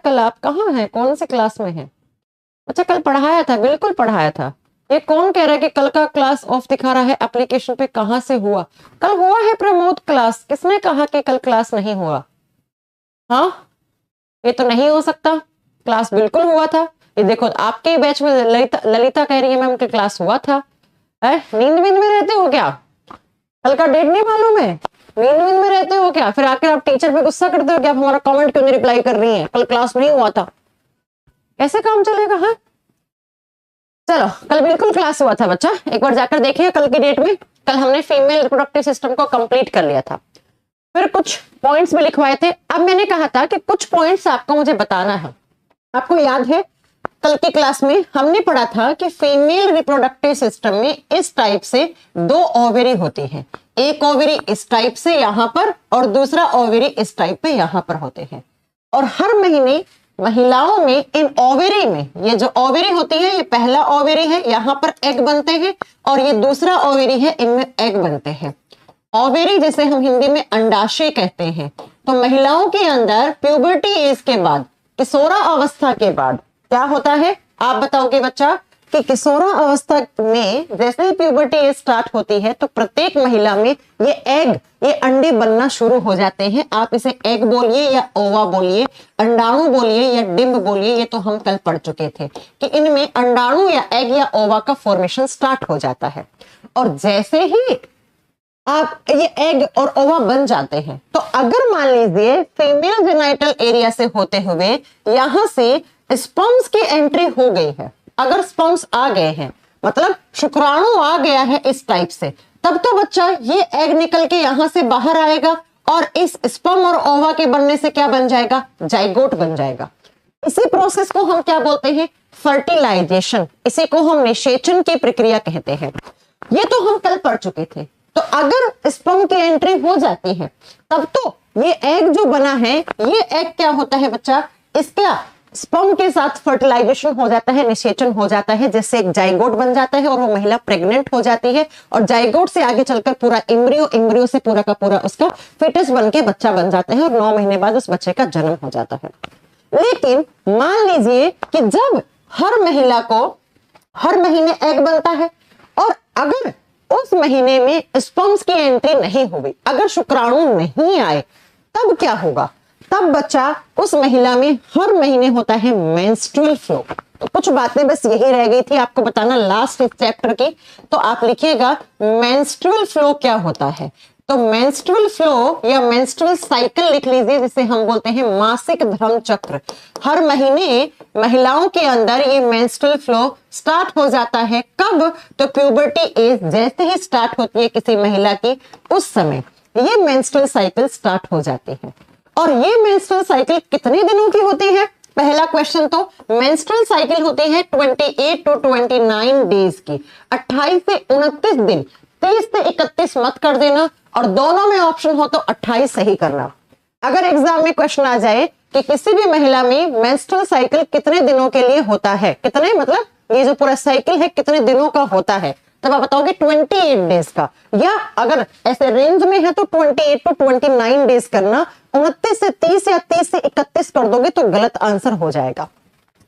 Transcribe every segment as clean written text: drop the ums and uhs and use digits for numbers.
कल आप कहाँ हैं, कौन से क्लास में हैं? अच्छा कल पढ़ाया था, बिल्कुल पढ़ाया था। ये कौन कह रहा है कि कल का क्लास ऑफ दिखा रहा है एप्लीकेशन पे? कहाँ से हुआ? कल हुआ है प्रमोद क्लास, किसने कहा कि कल क्लास नहीं हुआ? हाँ, ये तो नहीं हो सकता, क्लास बिल्कुल हुआ था। ये देखो आपके बैच में ललिता कह रही है मैम कि क्लास हुआ था। नींद में रहते हो क्या? कल का डेट नहीं मालूम है? नींद में रहते हो क्या? फिर आकर आप टीचर पे गुस्सा करते हो कि आप हमारा कमेंट क्यों नहीं रिप्लाई कर रही हैं, कल क्लास नहीं हुआ था। कैसे काम चलेगा? हाँ चलो, कल बिल्कुल क्लास हुआ था बच्चा, एक बार जाकर देखिए कल की डेट में। कल हमने फीमेल रिप्रोडक्टिव सिस्टम को कंप्लीट कर लिया था, फिर कुछ पॉइंट्स भी लिखवाए थे। अब मैंने कहा था कि कुछ पॉइंट्स आपको मुझे बताना है। आपको याद है कल की क्लास में हमने पढ़ा था कि फीमेल रिप्रोडक्टिव सिस्टम में इस टाइप से 2 ओवेरी होती हैं। एक ओवेरी इस टाइप से यहां पर और दूसरा ओवेरी इस टाइप पे यहां पर होते हैं। और हर महीने महिलाओं में इन ओवेरी में, ये जो ओवेरी होती है, ये पहला ओवेरी है, यहां पर एग बनते हैं, और ये दूसरा ओवेरी है, इनमें एग बनते हैं। ओवेरी जिसे हम हिंदी में अंडाशय कहते हैं। तो महिलाओं के अंदर प्यूबर्टी एज के बाद, किशोरा अवस्था के बाद क्या होता है? आप बताओगे बच्चा कि किशोरा अवस्था में जैसे ही प्यूबर्टी एज स्टार्ट होती है तो प्रत्येक महिला में ये एग, ये अंडे बनना शुरू हो जाते हैं। आप इसे एग बोलिए या ओवा बोलिए, अंडाणु बोलिए या डिंब बोलिए, ये तो हम कल पढ़ चुके थे कि इनमें अंडाणु या एग या ओवा का फॉर्मेशन स्टार्ट हो जाता है। और जैसे ही आप ये एग और ओवा बन जाते हैं, तो अगर मान लीजिए फीमेल जेनाइटल एरिया से होते हुए यहां से स्पर्म्स की एंट्री हो गई है, अगर स्पर्म्स आ गए हैं, मतलब शुक्राणु आ गया है इस टाइप से, तब तो बच्चा ये एग निकल के यहां से बाहर आएगा और इस स्पर्म और ओवा के बनने से क्या बन जाएगा? जाइगोट बन जाएगा। इसी प्रोसेस को हम क्या बोलते हैं? फर्टिलाइजेशन। इसी को हम निषेचन की प्रक्रिया कहते हैं। ये तो हम कल पढ़ चुके थे। तो अगर स्पर्म की एंट्री हो जाती है तब तो ये एग जो बना है, ये एग क्या होता है बच्चा? इसका स्पर्म के साथ फर्टिलाइजेशन हो जाता है, निषेचन हो जाता है, जिससे एक जाइगोट बन जाता है और वो महिला प्रेग्नेंट हो जाती है। और जाइगोट से आगे चलकर पूरा इम्ब्रियो से पूरा का पूरा उसका फिटस बन के बच्चा बन जाता है और 9 महीने बाद उस बच्चे का जन्म हो जाता है। लेकिन मान लीजिए कि जब हर महिला को हर महीने एग बनता है और अगर उस महीने में स्पर्म्स की एंट्री नहीं हुई, अगर शुक्राणु नहीं आए, तब क्या होगा? तब बच्चा उस महिला में हर महीने होता है मेंस्ट्रुअल फ्लो। तो कुछ बातें बस यही रह गई थी आपको बताना लास्ट चैप्टर की। तो आप लिखिएगा मेंस्ट्रुअल फ्लो क्या होता है। तो मेंस्ट्रुअल फ्लो या मेंस्ट्रुअल साइकिल लिख लीजिए, जिसे हम बोलते हैं मासिक धर्म चक्र। हर महीने महिलाओं के अंदर ये मेंस्ट्रुअल फ्लो स्टार्ट हो जाता है। कब? तो प्यूबर्टी एज जैसे ही स्टार्ट होती है किसी महिला की, उस समय ये मेंस्ट्रुअल साइकिल स्टार्ट हो जाती है। और ये मेंस्ट्रुअल साइकिल कितने दिनों की होती है? पहला क्वेश्चन तो मेंस्ट्रुअल साइकिल होती है 28 to 29 डेज की, 28 से 29 दिन, 30 से 31 मत कर देना, और दोनों में ऑप्शन हो तो 28 सही करना। अगर एग्जाम में क्वेश्चन आ जाए कि किसी भी महिला में मेंस्ट्रुअल साइकिल कितने दिनों के लिए होता है, कितने मतलब ये जो पूरा साइकिल है कितने दिनों का होता है, तब आप बताओगे 28 डेज का। या अगर ऐसे रेंज में है तो 28 to 29 डेज करना, 29 से 30 या 30 से 31 कर दोगे तो गलत आंसर हो जाएगा।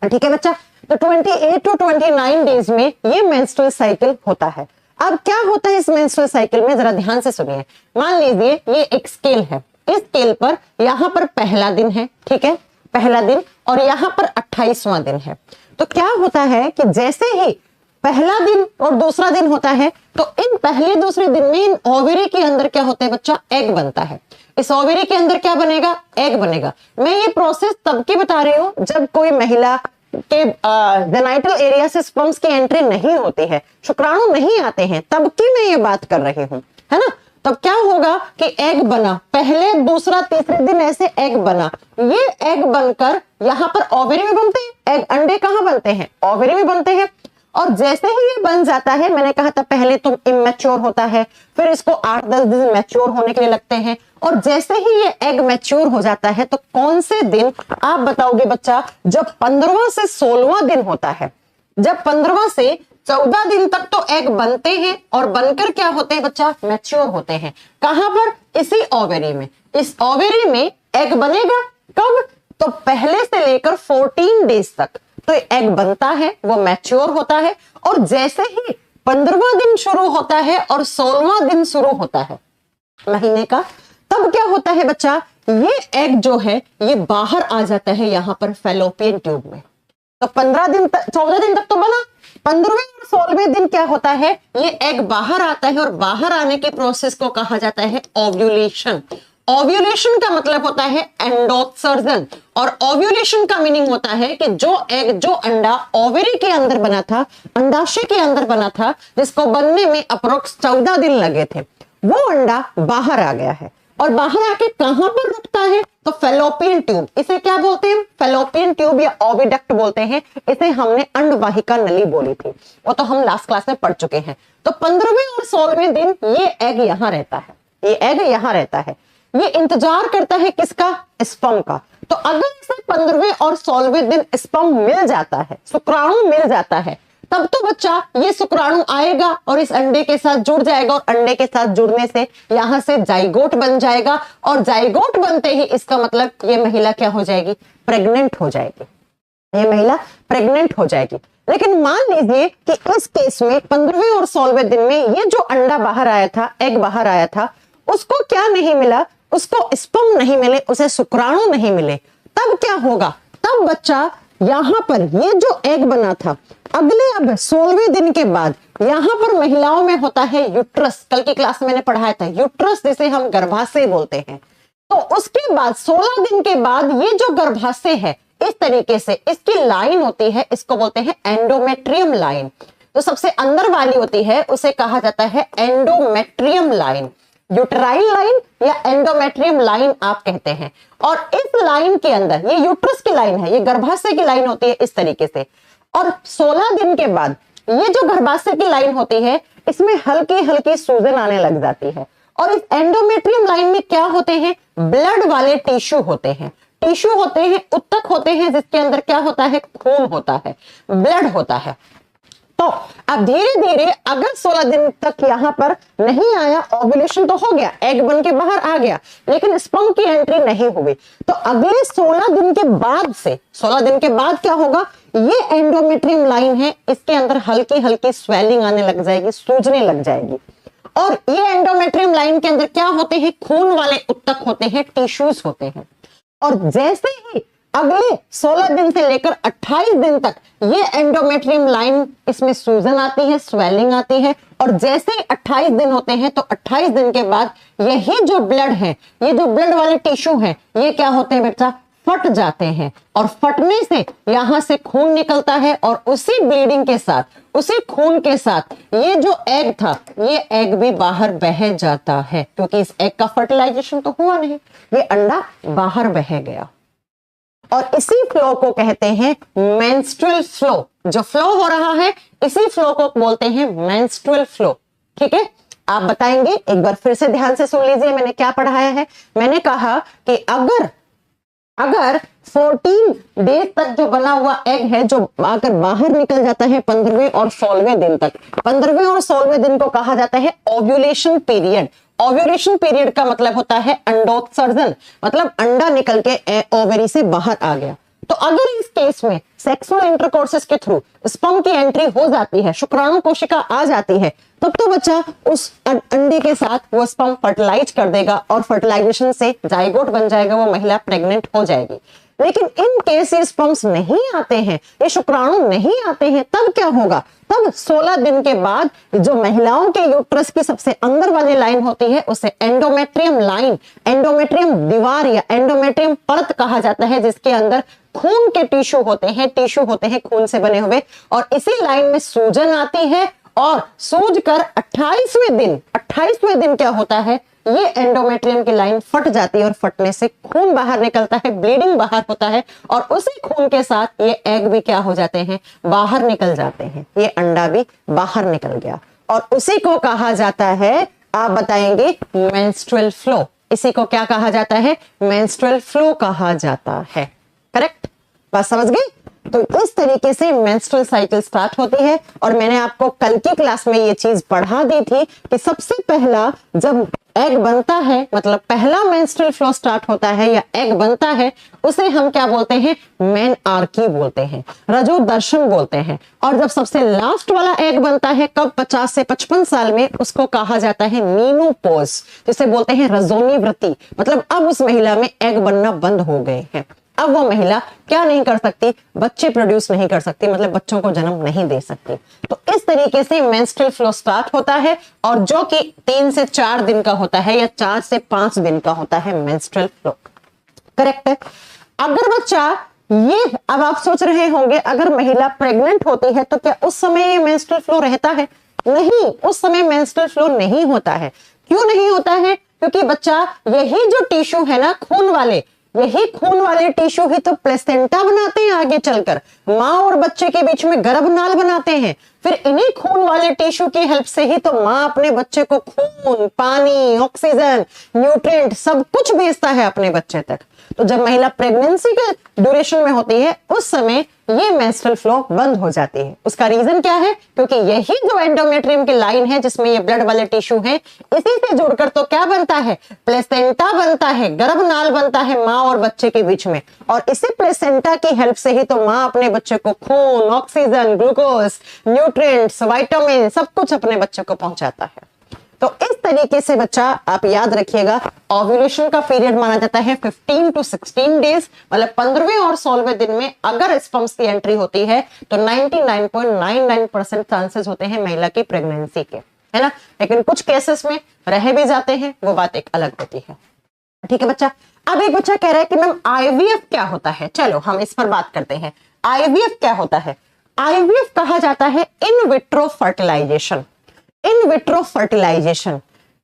ठीक है बच्चा? तो 28 to 29 डेज में ये मेंस्ट्रुअल साइकिल होता है। अब क्या होता है इस मेंस्ट्रुअल साइकिल में, जरा ध्यान से सुनिए। मान लीजिए ये एक स्केल है, इस स्केल पर यहां पर पहला दिन है, ठीक है, पहला दिन, और यहां पर 28वां दिन है। तो क्या होता है कि जैसे ही पहला दिन और दूसरा दिन होता है तो इन पहले दूसरे दिन में इन ओवेरी के अंदर क्या होता है बच्चा? एग बनता है। इस ओवेरी के अंदर क्या बनेगा? एग बनेगा। मैं ये प्रोसेस तब की बता रही हूं जब कोई महिला के जेनाइटल एरिया से स्पर्म्स की एंट्री नहीं होती है, शुक्राणु नहीं आते हैं, तब की मैं ये बात कर रही हूं, है ना? तब क्या होगा कि एग बना, पहले दूसरा तीसरे दिन ऐसे एग बना, ये एग बनकर यहां पर ओवेरी में बनते हैं। एग अंडे कहां बनते हैं? ओवेरी में बनते हैं। और जैसे ही ये बन जाता है, मैंने कहा था पहले तो इमेच्योर होता है, फिर इसको 8-10 दिन मैच्योर होने के लिए लगते हैं, और जैसे ही ये एग मैच्योर हो जाता है तो कौन से दिन आप बताओगे बच्चा? जब 15वां से 16वां दिन होता है। जब 15वां से 14 दिन तक तो एग बनते हैं और बनकर क्या होते हैं बच्चा? मैच्योर होते हैं। कहां पर? इसी ओवेरी में। इस ओवेरी में एग बनेगा कब? तो पहले से लेकर 14 डेज तक तो एग बनता है, वो मैच्योर होता है, और जैसे ही 15वां दिन शुरू होता है और 16वां दिन शुरू होता है महीने का, तब क्या होता है बच्चा, ये एग जो है ये बाहर आ जाता है यहां पर फैलोपियन ट्यूब में। तो 15 दिन तक, 14 दिन तक तो बना, 15वें और 16वें दिन क्या होता है, ये एग बाहर आता है और बाहर आने की प्रोसेस को कहा जाता है ओव्यूलेशन। ओव्यूलेशन का मतलब होता है एंडोत्सर्जन, और ओव्यूलेशन का मीनिंग होता है कि जो एग, जो अंडा ओवरी के अंदर बना था, अंडाशय के अंदर बना था, जिसको बनने में अप्रोक्स 14 दिन लगे थे, वो अंडा बाहर आ गया है। और बाहर आके कहां पर रुकता है, तो फैलोपियन ट्यूब। इसे क्या बोलते हैं, फैलोपियन ट्यूब या ओविडक्ट बोलते हैं। इसे हमने अंडवाहिका नली बोली थी, वो तो हम लास्ट क्लास में पढ़ चुके हैं। तो 15वें और 16वें दिन ये एग यहां रहता है, ये एग यहां रहता है, ये इंतजार करता है किसका, स्पर्म का। तो अगर इसे 15वें और 16वें दिन स्पर्म मिल जाता है, शुक्राणु मिल जाता है, तब तो बच्चा ये शुक्राणु आएगा और इस अंडे के साथ जुड़ जाएगा, और अंडे के साथ जुड़ने से यहां से जाइगोट बन जाएगा, और जाइगोट बनते ही इसका मतलब ये महिला क्या हो जाएगी, प्रेग्नेंट हो जाएगी, ये महिला प्रेग्नेंट हो जाएगी। लेकिन मान लीजिए कि इस केस में 15वें और 16वें दिन में ये जो अंडा बाहर आया था, एग बाहर आया था, उसको क्या नहीं मिला, उसको स्पर्म नहीं मिले, उसे शुक्राणु नहीं मिले, तब क्या होगा, तब बच्चा यहां पर ये जो एग बना था, अगले अब 16वें दिन के बाद यहां पर महिलाओं में होता है यूट्रस। कल की क्लास में मैंने पढ़ाया था यूट्रस, जिसे हम गर्भाशय बोलते हैं। तो उसके बाद 16 दिन के बाद ये जो गर्भाशय है, इस तरीके से इसकी लाइन होती है, इसको बोलते हैं एंडोमेट्रियम लाइन। तो सबसे अंदर वाली होती है उसे कहा जाता है एंडोमेट्रियम लाइन, यूट्राइन लाइन या एंडोमेट्रियम लाइन आप कहते हैं। और इस लाइन के अंदर, ये यूट्रस की लाइन है, ये गर्भाशय की लाइन होती है इस तरीके से। और 16 दिन के बाद ये जो गर्भाशय की लाइन होती है, इसमें हल्की हल्की सूजन आने लग जाती है। और इस एंडोमेट्रियम लाइन में क्या होते हैं, ब्लड वाले टिश्यू होते हैं, टिश्यू होते हैं, उत्तक होते हैं, जिसके अंदर क्या होता है, खून होता है, ब्लड होता है। तो अब धीरे धीरे अगर 16 दिन तक यहां पर नहीं आया, ओव्यूलेशन तो हो गया, एग बन के बाहर आ गया, लेकिन स्पर्म की एंट्री नहीं हुई, तो अगले 16 दिन के बाद से, 16 दिन के बाद क्या होगा, ये एंडोमेट्रियम लाइन है, इसके अंदर हल्की हल्की स्वेलिंग आने लग जाएगी, सूजने लग जाएगी। और ये एंडोमेट्रियम लाइन के अंदर क्या होते हैं, खून वाले उत्तक होते हैं, टिश्यूज होते हैं। और जैसे ही अगले 16 दिन से लेकर 28 दिन तक ये एंडोमेट्रियम लाइन, इसमें सूजन आती है, स्वेलिंग आती है, और जैसे ही 28 दिन होते हैं तो 28 दिन के बाद यही जो ब्लड है, ये जो ब्लड वाले टिश्यू हैं, ये क्या होते हैं बेटा, फट जाते हैं। और फटने से यहां से खून निकलता है, और उसी ब्लीडिंग के साथ, उसी खून के साथ ये जो एग था, ये एग भी बाहर बह जाता है, क्योंकि इस एग का फर्टिलाइजेशन तो हुआ नहीं, ये अंडा बाहर बह गया। और इसी फ्लो को कहते हैं मेंस्ट्रुअल फ्लो। जो फ्लो हो रहा है, इसी फ्लो को बोलते हैं मेंस्ट्रुअल फ्लो। ठीक है, आप बताएंगे, एक बार फिर से ध्यान से सुन लीजिए मैंने क्या पढ़ाया है। मैंने कहा कि अगर 14 डेज तक जो बना हुआ एग है, जो आकर बाहर निकल जाता है 15वें और 16वें दिन तक, 15वें और 16वें दिन को कहा जाता है ओव्यूलेशन पीरियड। ओव्यूलेशन पीरियड का मतलब होता है अंडोत्सर्जन, मतलब अंडा निकल के ओवरी से बाहर आ गया। तो अगर इस केस में सेक्सुअल इंटरकोर्सेस के थ्रू स्पर्म की एंट्री हो जाती है, शुक्राणु कोशिका आ जाती है, तब तो बच्चा उस अंडे के साथ वो स्पर्म फर्टिलाइज कर देगा, और फर्टिलाइजेशन से जाइगोट बन जाएगा, वो महिला प्रेग्नेंट हो जाएगी। लेकिन इन केस ये स्पर्म्स नहीं आते हैं, ये शुक्राणु नहीं आते हैं, तब क्या होगा, तब 16 दिन के बाद जो महिलाओं के यूट्रस की सबसे अंदर वाली लाइन होती है, उसे एंडोमेट्रियम लाइन, एंडोमेट्रियम दीवार या एंडोमेट्रियम परत कहा जाता है, जिसके अंदर खून के टिश्यू होते हैं खून से बने हुए। और इसी लाइन में सूजन आती है, और सूज कर 28वें दिन क्या होता है, ये एंडोमेट्रियम की लाइन फट जाती है, और फटने से खून बाहर निकलता है, ब्लीडिंग बाहर होता है, और उसी खून के साथ ये एग भी क्या हो जाते हैं, बाहर निकल जाते हैं, ये अंडा भी बाहर निकल गया। और उसी को कहा जाता है, आप बताएंगे, मेंस्ट्रुअल फ्लो। इसी को क्या कहा जाता है, मेंस्ट्रुअल फ्लो कहा जाता है। करेक्ट, बात समझ गई। तो इस तरीके से मेंस्ट्रुअल साइकिल स्टार्ट होती है। और मैंने आपको कल की क्लास में ये चीज पढ़ा दी थी कि सबसे पहला जब एग बनता है, मतलब पहला मेंस्ट्रुअल फ्लो स्टार्ट होता है या एग बनता है, उसे हम क्या बोलते हैं? मेनआर्की बोलते हैं, रजो दर्शन बोलते हैं। और जब सबसे लास्ट वाला एग बनता है कब? 50 से 55 साल में, उसको कहा जाता है मीनोपॉज, जिसे बोलते हैं रजोनी वृत्ति। मतलब अब उस महिला में एग बनना बंद हो गए हैं, अब वो महिला क्या नहीं कर सकती? बच्चे प्रोड्यूस नहीं कर सकती, मतलब बच्चों को जन्म नहीं दे सकती। तो इस तरीके से मेंस्ट्रुअल फ्लो स्टार्ट होता है, और जो कि 3 से 4 दिन का होता है या 4 से 5 दिन का होता है मेंस्ट्रुअल फ्लो। करेक्ट है। अगर बच्चा ये, अब आप सोच रहे होंगे अगर महिला प्रेग्नेंट होती है तो क्या उस समय ये मेंस्ट्रुअल फ्लो रहता है? नहीं, उस समय मेंस्ट्रुअल फ्लो नहीं होता है। क्यों नहीं होता है? क्योंकि बच्चा यही जो टिश्यू है ना, खून वाले, यही खून वाले टिश्यू ही तो प्लेसेंटा बनाते हैं आगे चलकर, माँ और बच्चे के बीच में गर्भनाल बनाते हैं। फिर इन्हीं खून वाले टिश्यू की हेल्प से ही तो माँ अपने बच्चे को खून, पानी, ऑक्सीजन, न्यूट्रिएंट सब कुछ भेजता है अपने बच्चे तक। तो जब महिला प्रेगनेंसी के ड्यूरेशन में होती है उस समय ये मेंस्ट्रुअल फ्लो बंद हो जाती है। उसका रीजन क्या है? क्योंकि यही जो एंडोमेट्रियम की लाइन है जिसमें ये ब्लड वाले टिश्यू है, इसी से जुड़कर तो क्या बनता है? प्लेसेंटा बनता है, गर्भनाल बनता है माँ और बच्चे के बीच में। और इसी प्लेसेंटा की हेल्प से ही तो माँ अपने बच्चे को खून, ऑक्सीजन, ग्लूकोज, न्यूट्रिएंट्स, विटामिन सब कुछ अपने बच्चे को पहुंचाता है। तो इस तरीके से बच्चा आप याद रखिएगा, ओव्यूलेशन का पीरियड माना जाता है 15 to 16 डेज, मतलब 15वें और 16वें दिन में अगर स्पर्म्स की एंट्री होती है तो 99.99% चांसेस होते हैं महिला की प्रेगनेंसी के, है ना। लेकिन कुछ केसेस में रह भी जाते हैं, वो बात एक अलग होती है। ठीक है बच्चा। अब एक बच्चा कह रहा है कि मैम आईवीएफ क्या होता है? चलो हम इस पर बात करते हैं। आईवीएफ क्या होता है? आईवीएफ कहा जाता है in vitro fertilisation. In vitro fertilisation,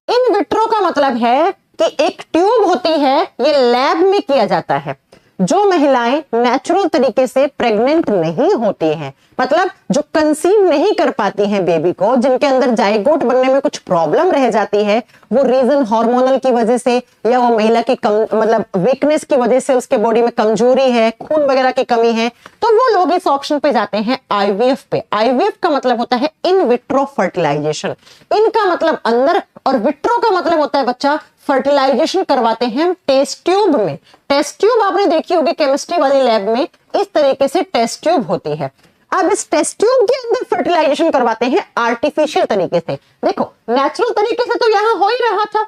in vitro का मतलब है कि एक ट्यूब होती है, ये लैब में किया जाता है। जो महिलाएं नेचुरल तरीके से प्रेग्नेंट नहीं होती हैं, मतलब जो कंसीव नहीं कर पाती हैं बेबी को, जिनके अंदर जाइगोट बनने में कुछ प्रॉब्लम रह जाती है, वो रीजन हार्मोनल की वजह से या वो महिला की मतलब वीकनेस की वजह से, उसके बॉडी में कमजोरी है, खून वगैरह की कमी है, तो वो लोग इस ऑप्शन पे जाते हैं आईवीएफ पे। आईवीएफ का मतलब होता है इन विट्रो फर्टिलाइजेशन। इन का मतलब अंदर और विट्रो का मतलब होता है बच्चा फर्टिलाइजेशन करवाते हैं टेस्ट ट्यूब में। टेस्ट ट्यूब आपने देखी होगी केमिस्ट्री वाली लैब में, इस तरीके से टेस्ट ट्यूब होती है। अब इस टेस्ट ट्यूब के अंदर फर्टिलाइजेशन करवाते हैं आर्टिफिशियल तरीके से। देखो नेचुरल तरीके से तो यहां हो ही रहा था,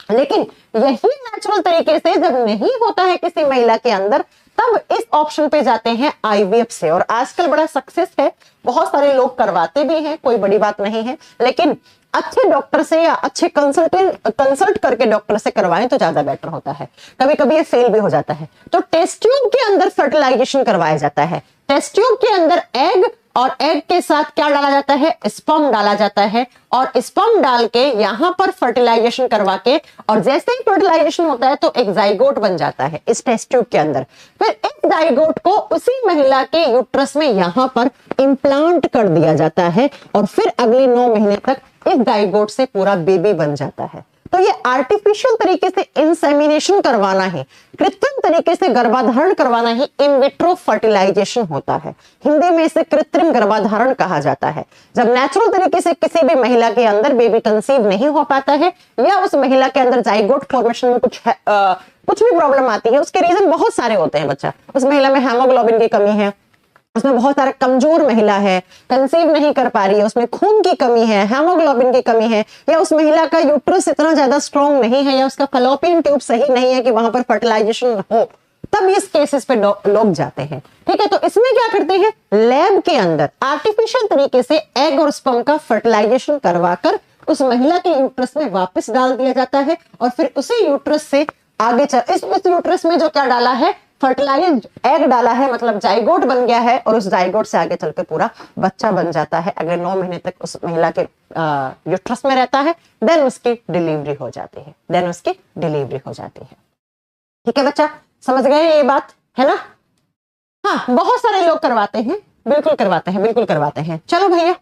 लेकिन यही नेचुरल तरीके से जब नहीं होता है किसी महिला के अंदर, तब इस ऑप्शन पे जाते हैं आईवीएफ से। और आजकल बड़ा सक्सेस है, बहुत सारे लोग करवाते भी हैं, कोई बड़ी बात नहीं है, लेकिन अच्छे डॉक्टर से या अच्छे कंसल्ट करके डॉक्टर से करवाएं तो ज्यादा बेटर होता है। कभी कभी ये फेल भी हो जाता है। तो टेस्ट ट्यूब के अंदर फर्टिलाइजेशन करवाया जाता है। टेस्ट ट्यूब के अंदर एग, और एग के साथ क्या डाला जाता है? स्पर्म डाला जाता है, और स्पर्म डाल के यहां पर फर्टिलाइजेशन करवा के, और जैसे ही फर्टिलाइजेशन होता है तो एक जाइगोट बन जाता है इस टेस्ट ट्यूब के अंदर। फिर इस जाइगोट को उसी महिला के यूट्रस में यहां पर इंप्लांट कर दिया जाता है, और फिर अगले 9 महीने तक इस जाइगोट से पूरा बेबी बन जाता है। तो ये आर्टिफिशियल तरीके से इंसेमिनेशन करवाना है, कृत्रिम तरीके से गर्भाधारण करवाना ही इन विट्रो फर्टिलाइजेशन होता है। हिंदी में इसे कृत्रिम गर्भाधारण कहा जाता है। जब नेचुरल तरीके से किसी भी महिला के अंदर बेबी कंसीव नहीं हो पाता है, या उस महिला के अंदर जाइगोट फॉर्मेशन में कुछ भी प्रॉब्लम आती है, उसके रीजन बहुत सारे होते हैं बच्चा। उस महिला में हेमोग्लोबिन की कमी है, उसमें बहुत सारा कमजोर महिला है, कंसीव नहीं कर पा रही है, उसमें खून की कमी है, हेमोग्लोबिन की कमी है, या उस महिला का यूट्रस इतना ज्यादा स्ट्रॉन्ग नहीं है, या उसका फलोपियन ट्यूब सही नहीं है कि वहां पर फर्टिलाइजेशन हो, तब इस केसेस पे लोग जाते हैं। ठीक है, तो इसमें क्या करते हैं? लैब के अंदर आर्टिफिशियल तरीके से एग और स्पर्म का फर्टिलाइजेशन करवाकर उस महिला के यूट्रस में वापस डाल दिया जाता है, और फिर उसी यूट्रस से आगे चल, इस यूट्रस में जो क्या डाला है? फर्टिलाइज्ड एग डाला है, मतलब जाइगोट बन गया है, और उस जाइगोट से आगे चलकर पूरा बच्चा बन जाता है। अगले 9 महीने तक उस महिला के यूट्रस में रहता है, देन उसकी डिलीवरी हो जाती है। ठीक है बच्चा, समझ गए ये बात, है ना? हाँ, बहुत सारे लोग करवाते हैं, बिल्कुल करवाते हैं। चलो भैया,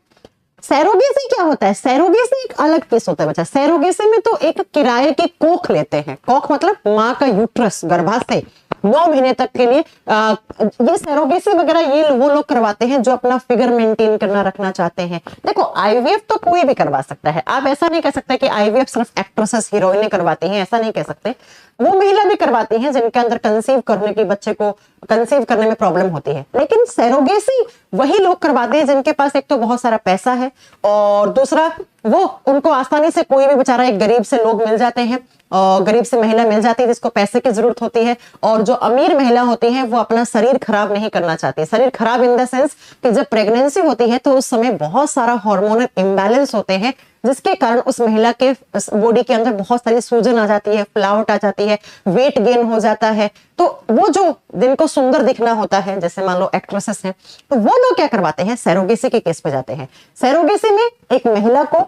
सैरोगेसी क्या होता है? सैरोगेसी एक अलग केस होता है बच्चा। सैरोगेसी में तो एक किराए की कोख लेते हैं। कोख मतलब माँ का यूट्रस, गर्भाशय, 9 महीने तक के लिए ये सरोगेसी वगैरह ये वो लोग करवाते हैं जो अपना फिगर मेंटेन करना रखना चाहते हैं। देखो आईवीएफ तो कोई भी करवा सकता है, आप ऐसा नहीं कह सकते कि आईवीएफ सिर्फ एक्ट्रेसेस हीरोइनें करवाती हैं, ऐसा नहीं कह सकते। वो महिला भी करवाती हैं जिनके अंदर कंसीव करने की बच्चे को कंसीव करने में प्रॉब्लम होती है, लेकिन सरोगेसी वही लोग करवाते हैं जिनके पास एक तो बहुत सारा पैसा है और दूसरा वो उनको आसानी से कोई भी बेचारा एक गरीब से लोग मिल जाते हैं और गरीब से महिला मिल जाती है जिसको पैसे की जरूरत होती है, और जो अमीर महिला होती है वो अपना शरीर खराब नहीं करना चाहती। शरीर खराब इन द सेंस कि जब प्रेगनेंसी होती है तो उस समय बहुत सारा हार्मोनल इम्बैलेंस होते हैं जिसके कारण उस महिला के बॉडी के अंदर बहुत सारी सूजन आ जाती है, फ्लावट आ जाती है, वेट गेन हो जाता है। तो वो जो जिनको सुंदर दिखना होता है, जैसे मान लो एक्ट्रेसेस हैं, तो वो लोग क्या करवाते हैं, सरोगेसी के केस पे जाते हैं। सरोगेसी में एक महिला को,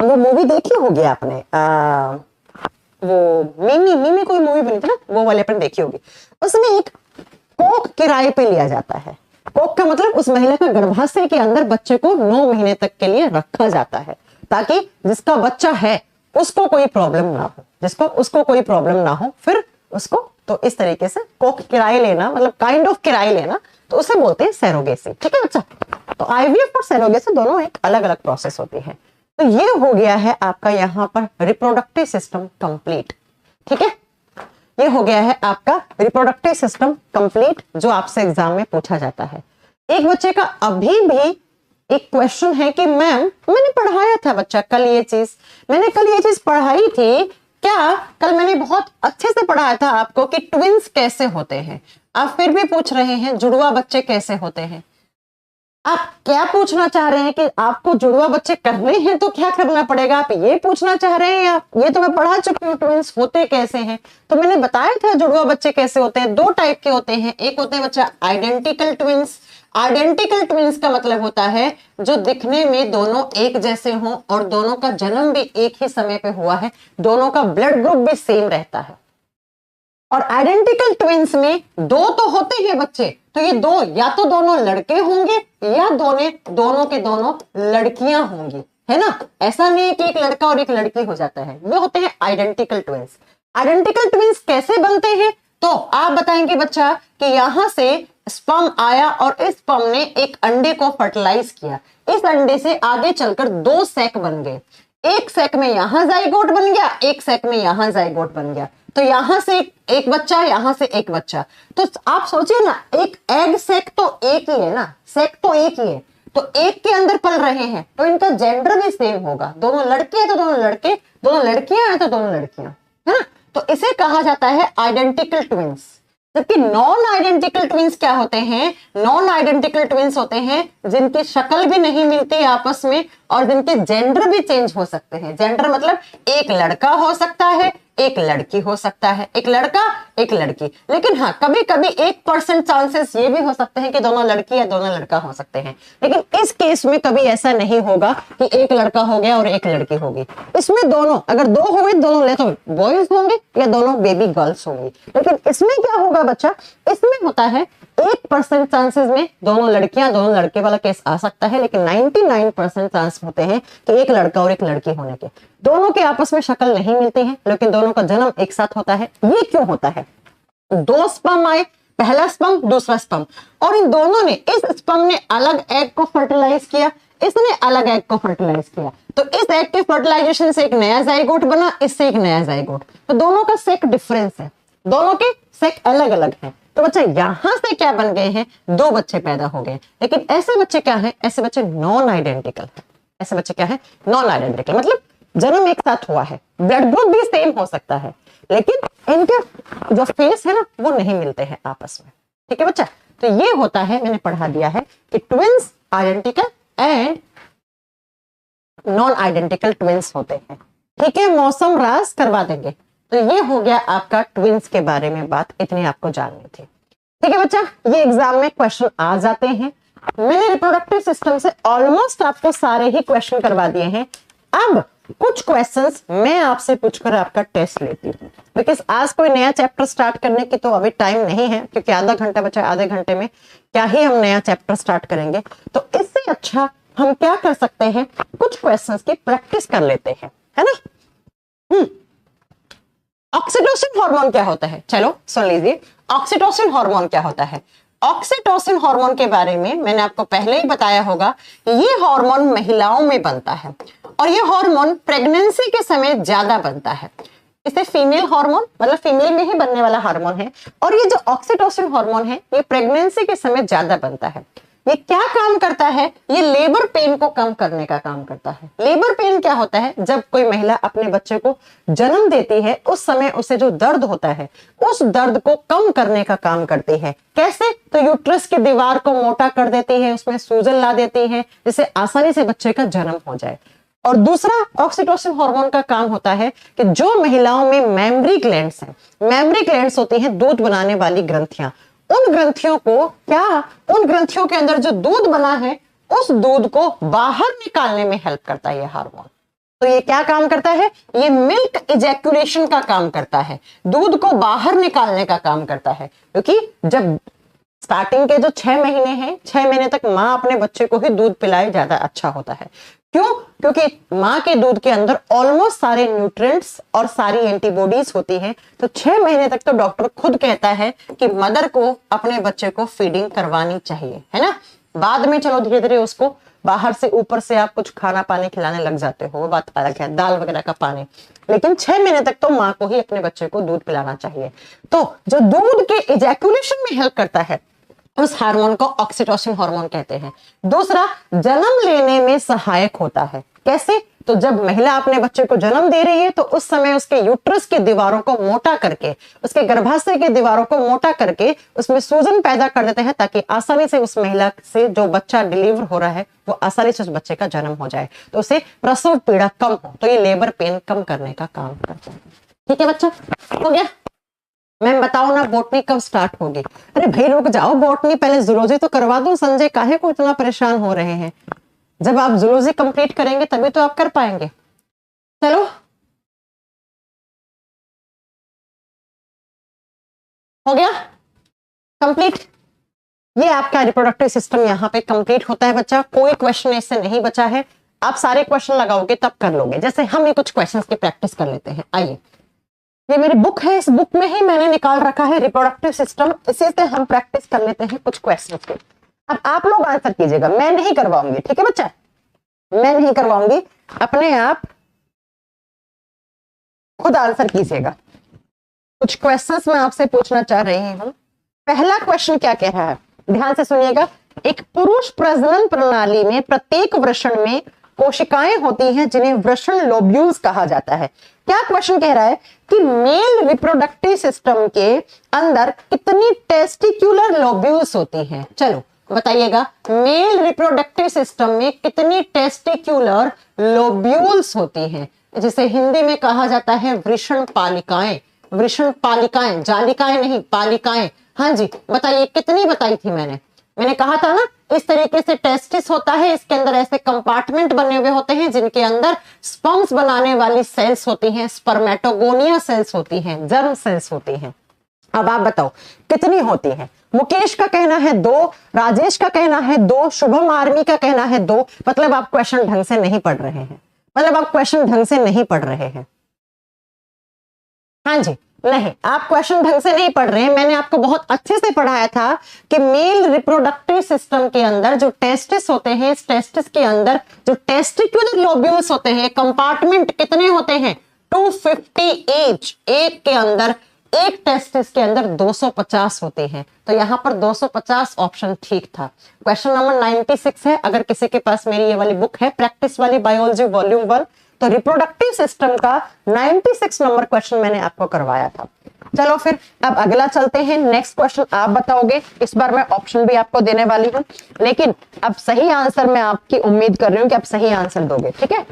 वो मूवी देखी होगी आपने, वो मिमी कोई मूवी बनी थी ना, वो वाले आपने देखी होगी। उसमें एक कोख किराए पे लिया जाता है। कोख का मतलब उस महिला का गर्भाशय के अंदर बच्चे को 9 महीने तक के लिए रखा जाता है ताकि जिसका बच्चा है उसको कोई प्रॉब्लम ना हो, उसको कोई प्रॉब्लम ना हो, फिर उसको तो इस तरीके से कोख किराए लेना, मतलब काइंड ऑफ किराए लेना, तो उसे बोलते हैं सरोगेसी। ठीक है बच्चा, तो आईवीएफ और सरोगेसी दोनों एक अलग अलग प्रोसेस होती है। तो ये हो गया है आपका यहाँ पर रिप्रोडक्टिव सिस्टम कंप्लीट। ठीक है, ये हो गया है आपका रिप्रोडक्टिव सिस्टम कंप्लीट जो आपसे एग्जाम में पूछा जाता है। एक बच्चे का अभी भी एक क्वेश्चन है कि मैम मैंने पढ़ाया था बच्चा कल ये चीज, मैंने कल ये चीज पढ़ाई थी क्या, कल मैंने बहुत अच्छे से पढ़ाया था आपको कि ट्विंस कैसे होते हैं, आप फिर भी पूछ रहे हैं जुड़वा बच्चे कैसे होते हैं। आप क्या पूछना चाह रहे हैं कि आपको जुड़वा बच्चे करने हैं तो क्या करना पड़ेगा, आप ये पूछना चाह रहे हैं? आप ये तो मैं पढ़ा चुकी हूँ ट्विंस होते कैसे हैं। तो मैंने बताया था जुड़वा बच्चे कैसे होते हैं, 2 टाइप के होते हैं। एक होते हैं बच्चा आइडेंटिकल ट्विंस। आइडेंटिकल ट्विंस का मतलब होता है जो दिखने में दोनों एक जैसे हों और दोनों का जन्म भी एक ही समय पे हुआ है, दोनों का ब्लड ग्रुप भी सेम रहता है। और आइडेंटिकल ट्विंस में 2 तो होते हैं बच्चे, तो ये 2 या तो दोनों लड़के होंगे या दोनों के दोनों लड़कियां होंगी, है ना। ऐसा नहीं है कि एक लड़का और एक लड़की हो जाता है, ये होते हैं आइडेंटिकल ट्विंस। आइडेंटिकल ट्विंस कैसे बनते हैं, तो आप बताएंगे बच्चा कि यहां से स्पर्म आया और इस स्पर्म ने एक अंडे को फर्टिलाइज किया, इस अंडे से आगे चलकर 2 सैक बन गए, एक सैक में यहां जाइगोट बन गया, एक सैक में यहां जाइगोट बन गया, तो यहां से एक बच्चा, यहां से एक बच्चा। तो आप सोचिए ना, एक एग सैक तो एक ही है ना, सैक तो एक ही है, तो एक के अंदर पल रहे हैं तो इनका जेंडर भी सेम होगा, दोनों लड़के हैं तो दोनों लड़के, दोनों लड़कियां हैं तो दोनों लड़कियां, है ना। तो इसे कहा जाता है आइडेंटिकल ट्विंस। जबकि नॉन आइडेंटिकल ट्विंस क्या होते हैं, नॉन आइडेंटिकल ट्विंस होते हैं जिनकी शक्ल भी नहीं मिलती आपस में और जिनके जेंडर भी चेंज हो सकते हैं। जेंडर मतलब एक लड़का हो सकता है, एक लड़की हो सकता है, एक लड़का एक लड़की, लेकिन हाँ कभी कभी 1% चांसेस ये भी हो सकते हैं कि दोनों लड़की या दोनों लड़का हो सकते हैं, लेकिन इस केस में कभी ऐसा नहीं होगा कि एक लड़का हो गया और एक लड़की होगी। इसमें दोनों अगर 2 होंगे, दोनों ले तो बॉयज होंगे या दोनों बेबी गर्ल्स होंगी। लेकिन इसमें क्या होगा बच्चा, इसमें होता है 1% चांसेस में दोनों लड़कियां दोनों लड़के वाला केस आ सकता है, लेकिन 99% चांस होते हैं कि एक लड़का और एक लड़की होने के। दोनों के आपस में शक्ल नहीं मिलती है लेकिन दोनों का जन्म एक साथ होता है। ये क्यों होता है, 2 स्पर्म आए, पहला स्पर्म दूसरा स्पर्म, और इन दोनों ने, इस स्पर्म ने अलग एग को फर्टिलाइज किया, इसने अलग एग को फर्टिलाइज किया, तो इस एग के फर्टिलाइजेशन से एक नया जाइगोट बना, इससे एक नया जाइगोट, तो दोनों का सेक डिफरेंस है, दोनों के सेक अलग अलग है। तो बच्चा यहां से क्या बन गए हैं, 2 बच्चे पैदा हो गए। लेकिन ऐसे बच्चे क्या है, ऐसे बच्चे नॉन आइडेंटिकल है। ऐसे बच्चे क्या है, नॉन आइडेंटिकल, मतलब जन्म एक साथ हुआ है, ब्लड ग्रुप भी सेम हो सकता है, लेकिन इनके जो फेस है ना वो नहीं मिलते हैं आपस में। ठीक है बच्चा, तो ये होता है, मैंने पढ़ा दिया है कि twins identical and non identical twins होते हैं। ठीक है, मौसम राज करवा देंगे। तो ये हो गया आपका ट्विंस के बारे में बात, इतनी आपको जाननी थी। ठीक है बच्चा, ये एग्जाम में क्वेश्चन आ जाते हैं। मैंने रिप्रोडक्टिव सिस्टम से ऑलमोस्ट आपको सारे ही क्वेश्चन करवा दिए हैं। अब कुछ क्वेश्चंस मैं आपसे पूछकर आपका टेस्ट लेती हूँ, बिकॉज आज कोई नया चैप्टर स्टार्ट करने की तो अभी टाइम नहीं है, क्योंकि आधा घंटा बचा, आधे घंटे में क्या ही हम नया चैप्टर स्टार्ट करेंगे। तो इससे अच्छा हम क्या कर सकते हैं, कुछ क्वेश्चंस की प्रैक्टिस कर लेते हैं, है ना। ऑक्सीटोसिन हार्मोन क्या होता है, चलो सुन लीजिए। ऑक्सीटोसिन हार्मोन क्या होता है? ऑक्सीटोसिन हार्मोन के बारे में मैंने आपको पहले ही बताया होगा कि ये हार्मोन महिलाओं में बनता है और ये हार्मोन प्रेगनेंसी के समय ज्यादा बनता है। इसे फीमेल हार्मोन मतलब फीमेल में ही बनने वाला हार्मोन है और ये जो ऑक्सीटोसिन हार्मोन है ये प्रेगनेंसी के समय ज्यादा बनता है। ये क्या काम करता है? ये लेबर पेन को कम करने का काम करता है। लेबर पेन क्या होता है? जब कोई महिला अपने बच्चे को जन्म देती है उस समय उसे जो दर्द होता है उस दर्द को कम करने का काम करती है। कैसे? तो यूट्रस की दीवार को मोटा कर देती है, उसमें सूजन ला देती है जिससे आसानी से बच्चे का जन्म हो जाए। और दूसरा ऑक्सीटोसिन हार्मोन का काम होता है कि जो महिलाओं में मेमरी ग्लैंड्स हैं, मेमरी ग्लैंड्स होती हैं दूध बनाने वाली ग्रंथियां, उन ग्रंथियों को उन ग्रंथियों के अंदर जो दूध बना है उस दूध को बाहर निकालने में हेल्प करता है ये हार्मोन। तो ये क्या काम करता है? ये मिल्क इजैक्यूलेशन का काम करता है, दूध को बाहर निकालने का काम करता है। क्योंकि जब स्टार्टिंग के जो 6 महीने हैं, 6 महीने तक माँ अपने बच्चे को ही दूध पिलाए ज्यादा अच्छा होता है। क्यों? क्योंकि माँ के दूध के अंदर ऑलमोस्ट सारे न्यूट्रिएंट्स और सारी एंटीबॉडीज होती है। तो 6 महीने तक तो डॉक्टर खुद कहता है कि मदर को अपने बच्चे को फीडिंग करवानी चाहिए, है ना। बाद में चलो धीरे धीरे उसको बाहर से ऊपर से आप कुछ खाना पानी खिलाने लग जाते हो, वो बात अलग है, दाल वगैरह का पानी, लेकिन 6 महीने तक तो माँ को ही अपने बच्चे को दूध पिलाना चाहिए। तो जो दूध के इजैक्यूलेशन में हेल्प करता है उस हार्मोन को ऑक्सीटोसिन हार्मोन कहते हैं। दूसरा, जन्म लेने में सहायक होता है। कैसे? तो जब महिला अपने बच्चे को जन्म दे रही है तो उस समय उसके यूट्रस की दीवारों को मोटा करके, उसके गर्भाशय की दीवारों को मोटा करके उसमें सूजन पैदा कर देते हैं ताकि आसानी से उस महिला से जो बच्चा डिलीवर हो रहा है वो आसानी से उस बच्चे का जन्म हो जाए, तो उसे प्रसव पीड़ा कम हो, तो ये लेबर पेन कम करने का काम करता है। ठीक है बच्चा, हो गया। मैम बताओ ना बॉटनी कब स्टार्ट होगी? अरे भाई रुक जाओ, बॉटनी पहले जूलॉजी तो करवा दो। संजय काहे को इतना परेशान हो रहे हैं? जब आप जूलॉजी कंप्लीट करेंगे तभी तो आप कर पाएंगे। चलो हो गया कंप्लीट। ये आपका रिप्रोडक्टिव सिस्टम यहाँ पे कंप्लीट होता है बच्चा। कोई क्वेश्चन इससे नहीं बचा है। आप सारे क्वेश्चन लगाओगे तब कर लोगे। जैसे हम ये कुछ क्वेश्चंस की प्रैक्टिस कर लेते हैं। आइए, ये मेरी बुक है, इस बुक में ही मैंने निकाल रखा है रिप्रोडक्टिव सिस्टम, इसी से हम प्रैक्टिस कर लेते हैं कुछ क्वेश्चंस के। अब आप लोग आंसर कीजिएगा, मैं नहीं करवाऊंगी, ठीक है बच्चा, मैं नहीं करवाऊंगी, अपने आप खुद आंसर कीजिएगा। कुछ क्वेश्चंस मैं आपसे पूछना चाह रही हूं। पहला क्वेश्चन क्या कह रहा है, ध्यान से सुनिएगा। एक पुरुष प्रजनन प्रणाली में प्रत्येक वृषण में कोशिकाएं होती हैं जिन्हें वृषण लोब्यूल्स कहा जाता है। क्या क्वेश्चन कह रहा है कि मेल रिप्रोडक्टिव सिस्टम के अंदर कितनी टेस्टिक्युलर लोब्यूल्स होती हैं? चलो बताइएगा, मेल रिप्रोडक्टिव सिस्टम में कितनी टेस्टिक्युलर लोब्यूल्स होती हैं, जिसे हिंदी में कहा जाता है वृषण पालिकाएं। वृषण पालिकाएं, जालिकाएं नहीं, पालिकाएं। हाँ जी बताइए, कितनी बताई थी मैंने कहा था ना, इस तरीके से टेस्टिस होता है, इसके अंदर ऐसे कंपार्टमेंट बने हुए होते हैं जिनके अंदर स्पर्म्स बनाने वाली सेल्स होती हैं, स्पर्मेटोगोनिया सेल्स होती हैं, जर्म सेल्स होती हैं। अब आप बताओ कितनी होती हैं? मुकेश का कहना है 2, राजेश का कहना है 2, शुभम आर्मी का कहना है 2। मतलब आप क्वेश्चन ढंग से नहीं पढ़ रहे हैं, हाँ जी, नहीं, आप क्वेश्चन ढंग से नहीं पढ़ रहे हैं। मैंने आपको बहुत अच्छे से पढ़ाया था कि मेल रिप्रोडक्टिव सिस्टम के अंदर जो टेस्टिस होते हैं, इस टेस्टिस के अंदर जो टेस्टिक्युलर लोब्यूल्स होते हैं, कंपार्टमेंट कितने होते हैं? 250 ईच। एक के अंदर, एक टेस्टिस के अंदर 250 होते हैं। तो यहाँ पर 250 ऑप्शन ठीक था। क्वेश्चन नंबर 96 है। अगर किसी के पास मेरी ये वाली बुक है, प्रैक्टिस वाली बायोलॉजी वॉल्यूम 1, तो रिप्रोडक्टिव सिस्टम का 96 नंबर क्वेश्चन मैंने आपको करवाया था। चलो फिर अब अगला चलते हैं। नेक्स्ट क्वेश्चन आप बताओगे। इस बार मैं ऑप्शन भी आपको देने वाली हूं, लेकिन अब सही आंसर मैं आपकी उम्मीद कर रही हूं कि आप सही आंसर दोगे, ठीक है।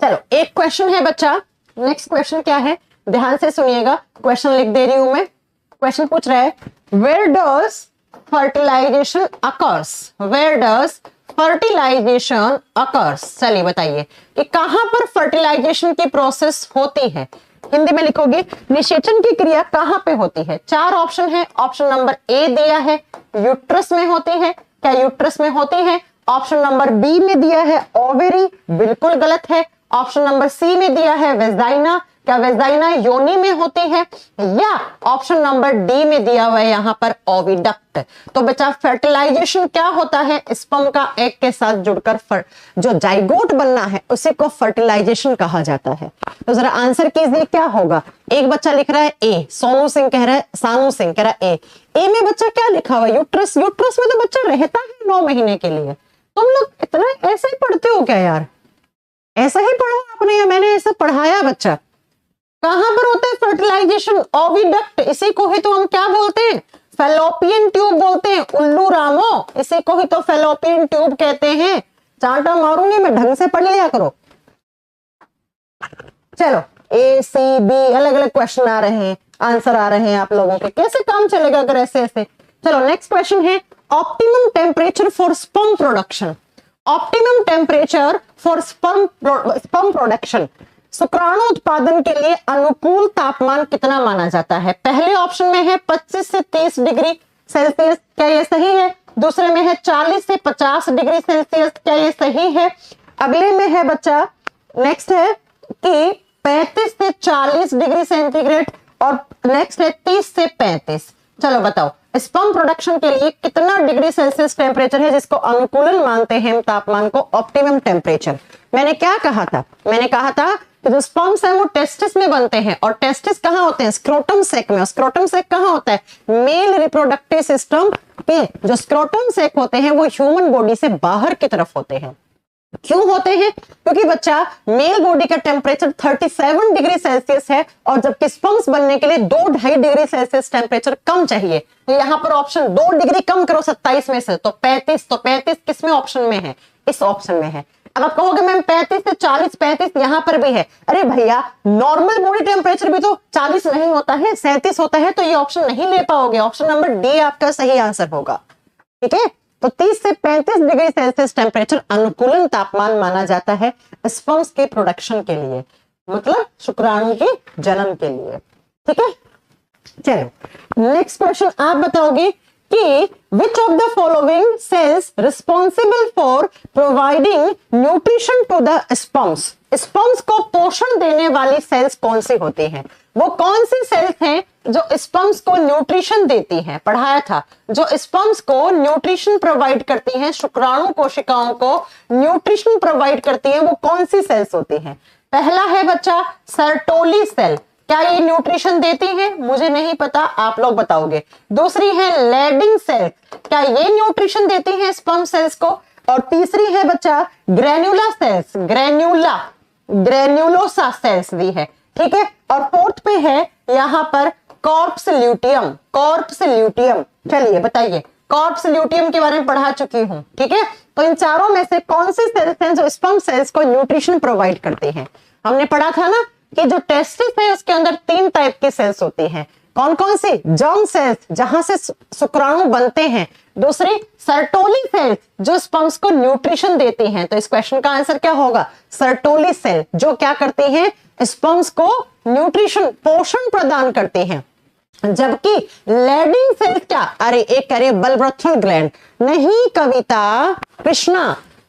चलो एक क्वेश्चन है बच्चा। नेक्स्ट क्वेश्चन क्या है, ध्यान से सुनिएगा। क्वेश्चन लिख दे रही हूं मैं। क्वेश्चन पूछ रहा है, where does fertilisation occurs? Where does fertilisation occurs? चलिए बताइए कि कहां पर फर्टिलाइजेशन की प्रोसेस होती है। हिंदी में लिखोगे निषेचन की क्रिया कहाँ पे होती है। चार ऑप्शन है, ऑप्शन नंबर ए दिया है यूट्रस में होती है, क्या यूट्रस में होती है। ऑप्शन नंबर बी में दिया है ओवेरी, बिल्कुल गलत है। ऑप्शन नंबर सी में दिया है वेजाइना, क्या वेजाइना योनि में होती है। या ऑप्शन नंबर डी में दिया हुआ है यहाँ पर ओविडक्ट। तो बच्चा फर्टिलाइजेशन क्या होता है, स्पर्म का एग के साथ जुड़कर जो जाइगोट बनना है उसी को फर्टिलाइजेशन कहा जाता है। तो जरा आंसर कीजिए क्या होगा। एक बच्चा लिख रहा है ए, सोनू सिंह कह रहा है, सानू सिंह कह रहा है ए में बच्चा क्या लिखा हुआ है यूट्रस। यूट्रस में तो बच्चा रहता है 9 महीने के लिए। तुम लोग इतना ऐसे ही पढ़ते हो क्या यार, ऐसा ही पढ़ा आपने या मैंने ऐसा पढ़ाया बच्चा। कहां पर होता है फर्टिलाइजेशन, ओविडक्ट, इसी को ही तो हम क्या बोलते हैं फैलोपियन ट्यूब बोलते हैं। उल्लू रामो, इसी को ही तो फैलोपियन ट्यूब कहते हैं। चांटा मारूंगी मैं, ढंग से पढ़ लिया करो। चलो ए सी बी अलग अलग क्वेश्चन आ रहे हैं, आंसर आ रहे हैं आप लोगों के, कैसे काम चलेगा अगर ऐसे ऐसे। चलो नेक्स्ट क्वेश्चन है optimum temperature for sperm production. Optimum temperature for sperm production, शुक्राणु उत्पादन के लिए अनुकूल तापमान कितना माना जाता है। पहले ऑप्शन में है 25 से 30 डिग्री सेल्सियस, क्या ये सही है। दूसरे में है 40 से 50 डिग्री सेल्सियस, क्या ये सही है। अगले में है बच्चा नेक्स्ट है कि 35 से 40 डिग्री सेंटीग्रेड और नेक्स्ट है 30 से 35। चलो बताओ स्पर्म प्रोडक्शन के लिए कितना डिग्री सेल्सियस टेम्परेचर है जिसको अनुकूलन मानते हैं तापमान को, ऑप्टिमम टेम्परेचर। मैंने क्या कहा था, मैंने कहा था कि जो स्पर्म्स है वो टेस्टिस में बनते हैं और टेस्टिस कहाँ होते हैं स्क्रोटम सैक में। स्क्रोटम सैक कहाँ होता है मेल रिप्रोडक्टिव सिस्टम के। जो स्क्रोटम सैक होते हैं वो ह्यूमन बॉडी से बाहर की तरफ होते हैं। क्यों होते हैं, क्योंकि बच्चा मेल बॉडी का टेम्परेचर 37 डिग्री सेल्सियस है और जबकि स्पर्म्स बनने के लिए 2-2.5 डिग्री सेल्सियस टेम्परेचर कम चाहिए। तो यहाँ पर ऑप्शन 2 डिग्री कम करो 27 में से तो 35। तो 35 किसमें ऑप्शन में है, इस ऑप्शन में है। अब आप कहोगे मैम 35 से 40, 35 यहाँ पर भी है। अरे भैया नॉर्मल बॉडी टेम्परेचर भी तो 40 नहीं होता है, 37 होता है, तो ये ऑप्शन नहीं ले पाओगे। ऑप्शन नंबर डी आपका सही आंसर होगा। ठीक है, तो 30 से 35 डिग्री सेल्सियस टेम्परेचर अनुकूलन तापमान माना जाता है स्पर्म्स के प्रोडक्शन के लिए, मतलब शुक्राणु के जन्म के लिए। ठीक है, चलो नेक्स्ट क्वेश्चन आप बताओगे कि which of the following cells responsible for providing nutrition to the sperms। Sperms को पोषण देने वाली सेल्स कौन सी होती हैं, वो कौन सी सेल्स हैं जो स्पर्म्स को न्यूट्रिशन देती हैं। पढ़ाया था जो स्पर्म्स को न्यूट्रिशन प्रोवाइड करती हैं, शुक्राणु कोशिकाओं को न्यूट्रिशन प्रोवाइड करती हैं, वो कौन सी सेल्स होती हैं। पहला है बच्चा सर्टोली सेल, क्या ये न्यूट्रिशन देती है, मुझे नहीं पता, आप लोग बताओगे। दूसरी है लेडिंग सेल, क्या ये न्यूट्रिशन देती है स्पर्म सेल्स को। और तीसरी है बच्चा ग्रेन्युला सेल्स, ग्रेन्युलोसा सेल्स भी है। ठीक है, और फोर्थ पे है यहाँ पर कॉर्प्स ल्यूटियम, कॉर्प्स ल्यूटियम। चलिए बताइए, कॉर्प्स ल्यूटियम के बारे में पढ़ा चुकी हूं। ठीक है, तो इन चारों में से कौन सी सेल्स हैं जो स्पर्म सेल्स को न्यूट्रिशन प्रोवाइड करते हैं। हमने पढ़ा था ना कि जो टेस्टिस है उसके अंदर 3 टाइप की सेल्स होती हैं। कौन कौन सी, जर्म सेल्स जहां से शुक्राणु बनते हैं, दूसरी सर्टोली सेल्स जो स्पर्म्स को न्यूट्रिशन देती हैं। तो इस क्वेश्चन का आंसर क्या होगा, सर्टोली सेल जो क्या करती हैं स्पर्म्स को न्यूट्रिशन पोषण प्रदान करती हैं। जबकि लेडिंग सेल्स क्या, अरे एक करे बल्ब्रोथल ग्लैंड, नहीं कविता,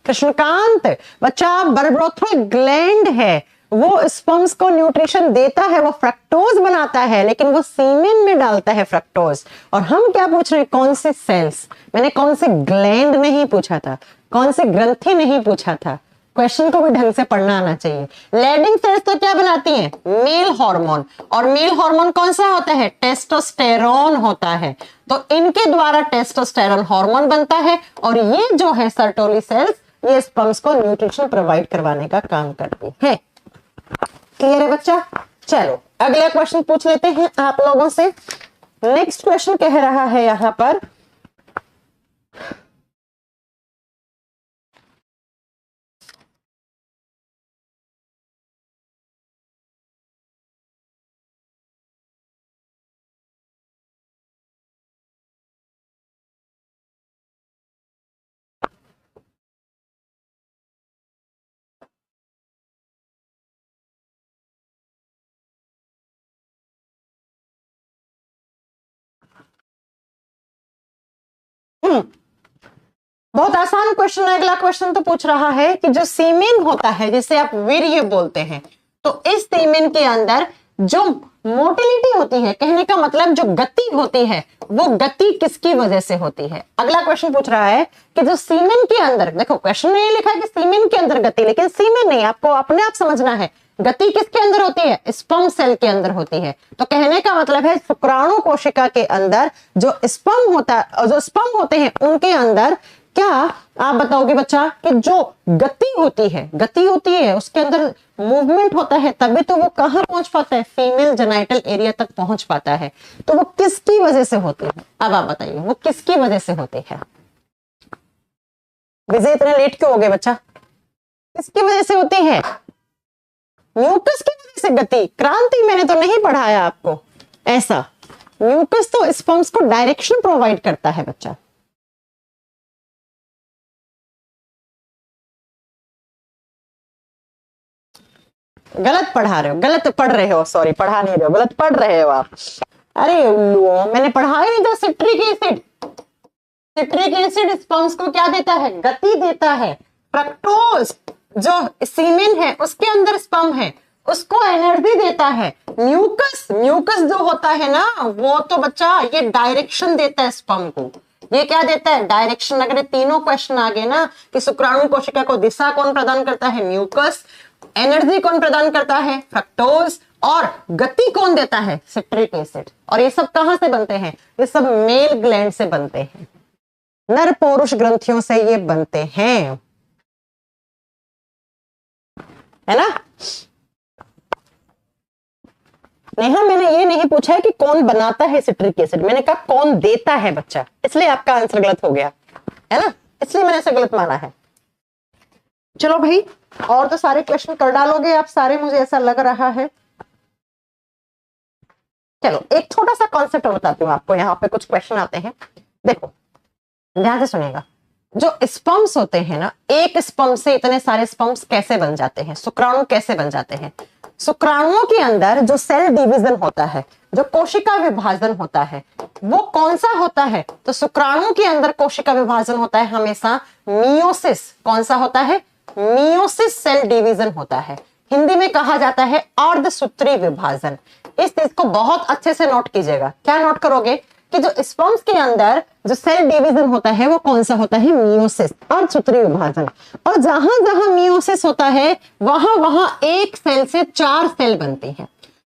कृष्णकांत बच्चा बल्ब्रोथल ग्लैंड है, वो स्पर्म्स को न्यूट्रिशन देता है, वो फ्रक्टोज बनाता है, लेकिन वो सीमेन में डालता है फ्रक्टोज। और हम क्या पूछ रहे हैं, कौन सी सेल्स, मैंने कौन से ग्लैंड नहीं पूछा था, कौन से ग्रंथि नहीं पूछा था। क्वेश्चन को भी ढंग से पढ़ना आना चाहिए। लेडिंग सेल्स तो क्या बनाती हैं, मेल हार्मोन, और मेल हार्मोन कौन सा होता है, टेस्टोस्टेरोन होता है। तो इनके द्वारा टेस्टोस्टेरोन हार्मोन बनता है और ये जो है सर्टोली सेल्स ये स्पर्म्स को न्यूट्रिशन प्रोवाइड करवाने का काम करती है। क्लियर है बच्चा। चलो अगला क्वेश्चन पूछ लेते हैं आप लोगों से। नेक्स्ट क्वेश्चन कह रहा है यहां पर बहुत आसान क्वेश्चन है। अगला क्वेश्चन तो पूछ रहा है कि जो सीमेन होता है जिसे आप वीर्य बोलते हैं, तो इस सीमेन के अंदर जो मोटिलिटी होती है, कहने का मतलब जो गति होती है, वो गति किसकी वजह से होती है। अगला क्वेश्चन पूछ रहा है कि जो सीमेन के अंदर, देखो क्वेश्चन में ये लिखा है कि सीमेन के अंदर गति, लेकिन सीमेन नहीं, आपको अपने आप समझना है गति किसके अंदर होती है, स्पर्म सेल के अंदर होती है। तो कहने का मतलब है शुक्राणु कोशिका के अंदर जो स्पर्म होता है, जो स्पर्म होते हैं उनके अंदर क्या आप बताओगे बच्चा कि जो गति होती है उसके अंदर मूवमेंट होता है, तभी तो वो कहां पहुंच पाता है, फीमेल जेनाइटल एरिया तक पहुंच पाता है। तो वो किसकी वजह से होती है, अब आप बताइए वो किसकी वजह से होती है। विजय इतने लेट क्यों हो गए बच्चा, किसकी वजह से होती है, म्यूकस की वजह से गति। क्रांति मैंने तो नहीं पढ़ाया आपको ऐसा, म्यूकस तो स्पर्म्स को डायरेक्शन प्रोवाइड करता है बच्चा। गलत पढ़ा रहे हो, गलत पढ़ रहे हो, सॉरी पढ़ा नहीं रहे हो, गलत पढ़ रहे हो आप। अरे मैंने पढ़ाया नहीं था। Citric acid, citric acid sperms को क्या देता है, गति देता है। फ्रक्टोज जो सीमेन है उसके अंदर स्पर्म है, उसको एनर्जी देता है। म्यूकस, म्यूकस जो होता है ना, वो तो बच्चा ये डायरेक्शन देता है स्पर्म को। ये क्या देता है, डायरेक्शन। अगर ये तीनों क्वेश्चन आ गए ना कि शुक्राणु कोशिका को दिशा कौन प्रदान करता है, म्यूकस, एनर्जी कौन प्रदान करता है, फ्रक्टोज, और गति कौन देता है, सिट्रिक एसिड। और ये सब कहां से बनते हैं, ये सब मेल ग्लैंड से बनते हैं, नर पौरुष ग्रंथियों से ये बनते हैं, है ना। नेहा मैंने ये नहीं पूछा है कि कौन बनाता है सिट्रिक एसिड, मैंने कहा कौन देता है बच्चा, इसलिए आपका आंसर गलत हो गया है ना, इसलिए मैंने इसे गलत माना है। चलो भाई, और तो सारे क्वेश्चन कर डालोगे आप सारे, मुझे ऐसा लग रहा है। चलो एक छोटा सा कॉन्सेप्ट बताती हूँ आपको, यहाँ पे कुछ क्वेश्चन आते हैं, देखो ध्यान से सुनिएगा। जो स्पर्म्स होते हैं ना, एक स्पर्म से इतने सारे स्पर्म्स कैसे बन जाते हैं, शुक्राणु कैसे बन जाते हैं। शुक्राणुओं के अंदर जो सेल डिवीजन होता है, जो कोशिका विभाजन होता है, वो कौन सा होता है, तो शुक्राणु के अंदर कोशिका विभाजन होता है हमेशा मियोसिस। कौन सा होता है, मियोसिस सेल डिवीजन होता है। हिंदी में कहा जाता है अर्धसूत्री विभाजन। इस चीज को बहुत अच्छे से नोट कीजिएगा। क्या नोट करोगे कि जो स्पर्म्स के अंदर जो सेल डिवीजन होता है वो कौन सा होता है, मियोसिस, अर्धसूत्री विभाजन। और जहां जहां मियोसिस होता है वहां वहां एक सेल से 4 सेल बनती है।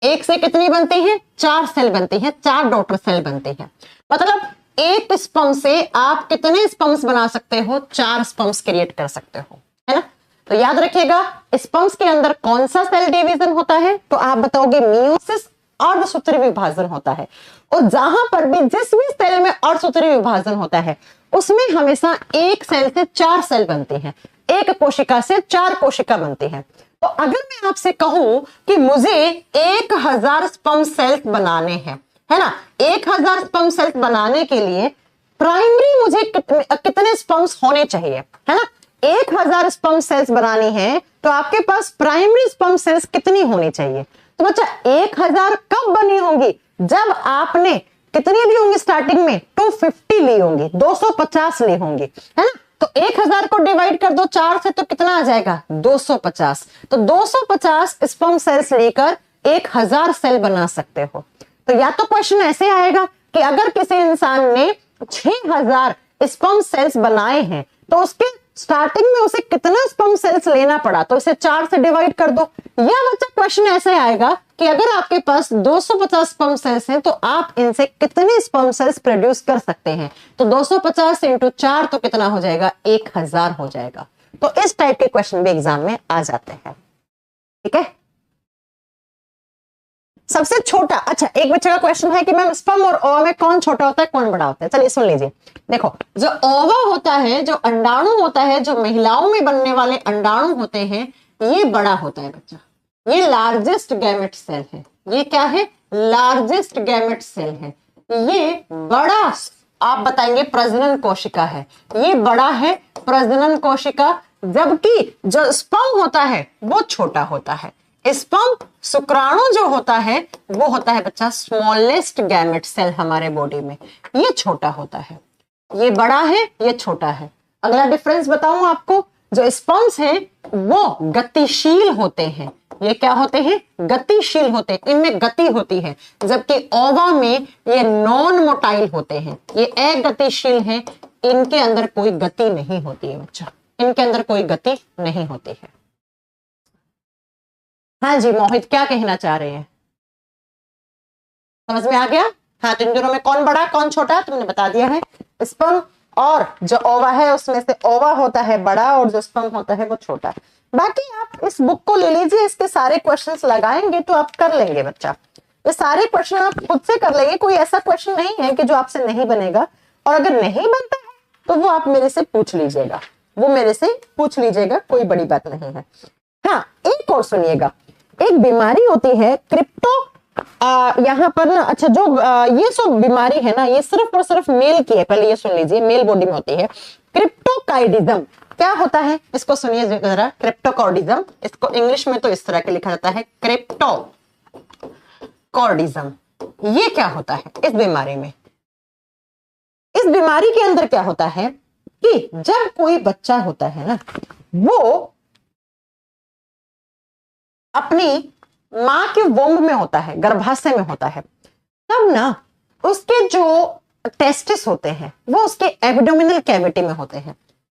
एक से कितनी बनती है, 4 सेल बनती है, 4 डॉटर सेल बनती है। मतलब एक स्पर्म से आप कितने स्पर्म्स बना सकते हो, 4 स्पर्म्स क्रिएट कर सकते हो, है ना। तो याद रखिएगा स्पर्म्स के अंदर कौन सा सेल डिवीजन होता है, तो आप बताओगे मियोसिस, अर्धसूत्री विभाजन होता है। और जहां पर भी जिस भी सेल में अर्धसूत्री विभाजन होता है उसमें हमेशा एक सेल से 4 सेल बनती हैं, एक कोशिका से 4 कोशिका बनती हैं। तो अगर मैं आपसे कहूं कि मुझे 1000 स्पर्म सेल्स बनाने हैं, है ना, 1000 स्पर्म सेल्स बनाने के लिए प्राइमरी मुझे कितने स्पर्म्स होने चाहिए, है ना। 1000 स्पर्म सेल्स बनानी है तो आपके पास प्राइमरी स्पर्म सेल्स कितनी होनी चाहिए। तो बच्चा 1000 कब बनी होंगी, जब आपने कितनी ली होंगी स्टार्टिंग में, 250 ली होंगी, 250 ली होंगी, है ना। तो 1000 को डिवाइड कर दो 4 से तो कितना आ जाएगा, 250। तो 250 स्पर्म सेल्स लेकर 1000 सेल बना सकते हो। तो या तो क्वेश्चन ऐसे आएगा कि अगर किसी इंसान ने 6000 स्पर्म सेल्स बनाए हैं तो उसके स्टार्टिंग में उसे कितना स्पर्म सेल्स लेना पड़ा, तो इसे 4 से डिवाइड कर दो। या बच्चा क्वेश्चन ऐसे आएगा कि अगर आपके पास 250 स्पर्म सेल्स हैं तो आप इनसे कितने स्पर्म सेल्स प्रोड्यूस कर सकते हैं, तो 250 इंटू 4 तो कितना हो जाएगा, 1000 हो जाएगा। तो इस टाइप के क्वेश्चन भी एग्जाम में आ जाते हैं, ठीक है। सबसे छोटा, अच्छा एक बच्चे का क्वेश्चन है कि मैम स्पर्म और ओवा में कौन छोटा होता है कौन बड़ा होता है। चलिए सुन लीजिए। देखो जो ओवा होता है, जो अंडाणु होता है, जो महिलाओं में बनने वाले अंडाणु होते हैं, ये बड़ा होता है बच्चा, ये लार्जेस्ट गैमेट सेल है। ये क्या है, लार्जेस्ट गैमेट सेल है। ये बड़ा आप बताएंगे प्रजनन कोशिका है, ये बड़ा है प्रजनन कोशिका, जबकि जो स्पर्म होता है वो छोटा होता है। स्पर्म शुक्राणु जो होता है वो होता है बच्चा स्मॉलेस्ट गैमेट सेल हमारे बॉडी में, ये छोटा होता है। ये बड़ा है, ये छोटा है। अगला डिफरेंस बताऊं आपको, जो स्पर्म्स हैं वो गतिशील होते हैं। ये क्या होते हैं? गतिशील होते हैं, इनमें गति होती है, जबकि ओवा में ये नॉन मोटाइल होते हैं, ये अगतिशील हैं, इनके अंदर कोई गति नहीं होती है बच्चा, इनके अंदर कोई गति नहीं होती है। हाँ जी मोहित, क्या कहना चाह रहे हैं? समझ में आ गया? हाँ, तो इन दोनों में कौन बड़ा कौन छोटा तुमने बता दिया है। स्पर्म और जो ओवा है उसमें से ओवा होता है बड़ा और जो स्पर्म होता है वो छोटा। बाकी आप इस बुक को ले लीजिए, इसके सारे क्वेश्चंस लगाएंगे तो आप कर लेंगे बच्चा। ये सारे क्वेश्चन आप खुद से कर लेंगे, कोई ऐसा क्वेश्चन नहीं है कि जो आपसे नहीं बनेगा। और अगर नहीं बनता है तो वो आप मेरे से पूछ लीजिएगा, वो मेरे से पूछ लीजिएगा, कोई बड़ी बात नहीं है। हाँ, एक और सुनिएगा, एक बीमारी होती है क्रिप्टो, यहाँ पर ना, अच्छा जो ये सब बीमारी है ना, ये सिर्फ और सिर्फ मेल की है। पहले ये सुन लीजिए, मेल बॉडी में होती है। क्रिप्टोकाइडिज्म क्या होता है, इसको सुनिए जरा। क्रिप्टोकॉर्डिज्म, इसको इंग्लिश में तो इस तरह के लिखा जाता है, क्रिप्टोकॉर्डिज्म। ये क्या होता है इस बीमारी में? इस बीमारी के अंदर क्या होता है कि जब कोई बच्चा होता है ना, वो अपनी मां के वोम्ब में होता है, गर्भाशय में होता है, तब ना उसके जो टेस्टिस होते हैं वो उसके एब्डोमिनल कैविटी में होते हैं।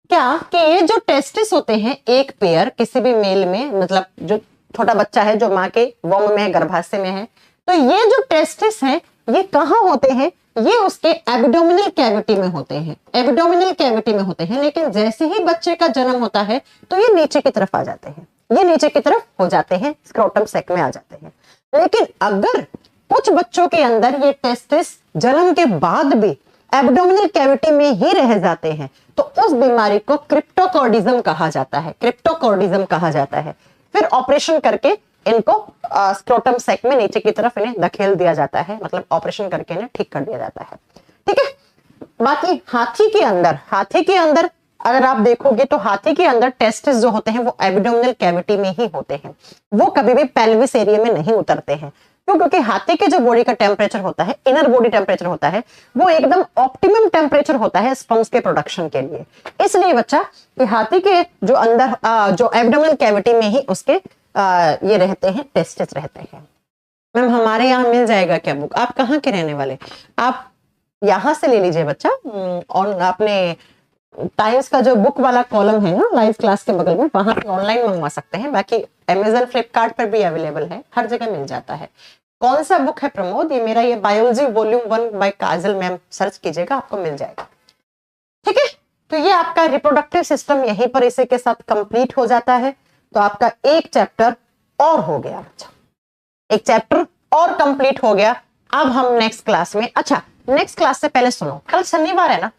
क्या कि ये जो टेस्टिस होते हैं एक पेयर किसी भी मेल में, मतलब जो छोटा बच्चा है जो मां के वोम्ब में है, गर्भाशय में है, तो ये जो टेस्टिस हैं ये कहाँ होते हैं? ये उसके एब्डोमिनल कैविटी में होते हैं, एब्डोमिनल कैविटी में होते हैं। लेकिन जैसे ही बच्चे का जन्म होता है तो ये नीचे की तरफ आ जाते हैं, ये नीचे की तरफ हो जाते हैं, स्क्रोटम सैक में आ जाते हैं। लेकिन अगर कुछ बच्चों के अंदर ये टेस्टिस जन्म के बाद भी एब्डोमिनल कैविटी में ही रह जाते हैं तो उस बीमारी को क्रिप्टोकॉर्डिज्म कहा जाता है, क्रिप्टोकॉर्डिज्म कहा जाता है। फिर ऑपरेशन करके इनको स्क्रोटम सैक में नीचे की तरफ इन्हें धकेल दिया जाता है, मतलब ऑपरेशन करके इन्हें ठीक कर दिया जाता है। ठीक है, बाकी हाथी के अंदर अगर आप देखोगे तो हाथी के अंदर टेस्टिस जो होते हैं वो एब्डोमिनल कैविटी में ही होते हैं, वो कभी भी पेल्विस एरिया में नहीं उतरते हैं। क्यों? क्योंकि हाथी के जो बॉडी का टेम्परेचर होता है, इनर बॉडी टेम्परेचर होता है, वो एकदम ऑप्टिमम टेम्परेचर होता है स्पर्म्स के प्रोडक्शन के लिए। इसलिए बच्चा कि हाथी के जो अंदर जो एब्डोमिनल कैविटी में ही उसके ये रहते हैं, टेस्टिस रहते हैं। मैम हमारे यहाँ मिल जाएगा क्या बुक? आप कहाँ के रहने वाले? आप यहाँ से ले लीजिए बच्चा, और अपने टाइम्स का जो बुक वाला कॉलम है ना लाइव क्लास के बगल में, वहां से ऑनलाइन मंगवा सकते हैं। बाकी अमेजन फ्लिपकार्ट पर भी अवेलेबल है, हर जगह मिल जाता है। कौन सा बुक है प्रमोद? ये मेरा ये बायोलॉजी वॉल्यूम 1 बाय काजल मैम, सर्च कीजिएगा आपको मिल जाएगा। ठीक है, तो ये आपका रिप्रोडक्टिव सिस्टम यहीं पर इसी के साथ कंप्लीट हो जाता है। तो आपका एक चैप्टर और हो गया बच्चा, एक चैप्टर और कंप्लीट हो गया। अब हम नेक्स्ट क्लास में, अच्छा नेक्स्ट क्लास से पहले सुनो, कल शनिवार है ना,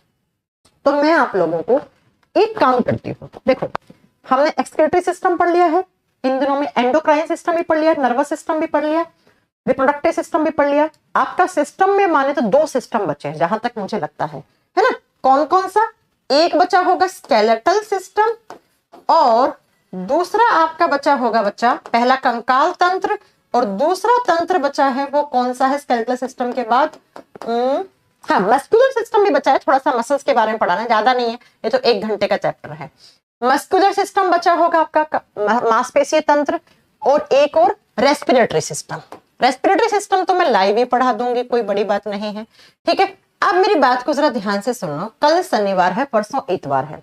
तो मैं आप लोगों को एक काम करती हूँ। देखो, हमने एक्सक्रीटरी सिस्टम पढ़ लिया है, इन दिनों में एंडोक्राइन सिस्टम भी पढ़ लिया, नर्वस सिस्टम भी पढ़ लिया, रिप्रोडक्टिव सिस्टम भी पढ़ लिया। आपका सिस्टम में माने तो 2 सिस्टम बचे हैं जहां तक मुझे लगता है ना? कौन कौन सा? एक बचा होगा स्केलेटल सिस्टम और दूसरा आपका बचा होगा बच्चा, पहला कंकाल तंत्र और दूसरा तंत्र बचा है वो कौन सा है स्केलेटल सिस्टम के बाद? हाँ, मस्कुलर सिस्टम भी बचा है, थोड़ा सा मसल्स के बारे में पढ़ाना, ज्यादा नहीं है, ये तो 1 घंटे का चैप्टर है। मस्कुलर सिस्टम बचा होगा आपका मांसपेशीय तंत्र, और एक और रेस्पिरेटरी सिस्टम। रेस्पिरेटरी सिस्टम तो मैं लाइव ही पढ़ा दूंगी, कोई बड़ी बात नहीं है। ठीक है, अब मेरी बात को जरा ध्यान से सुन लो। कल शनिवार है, परसों इतवार है,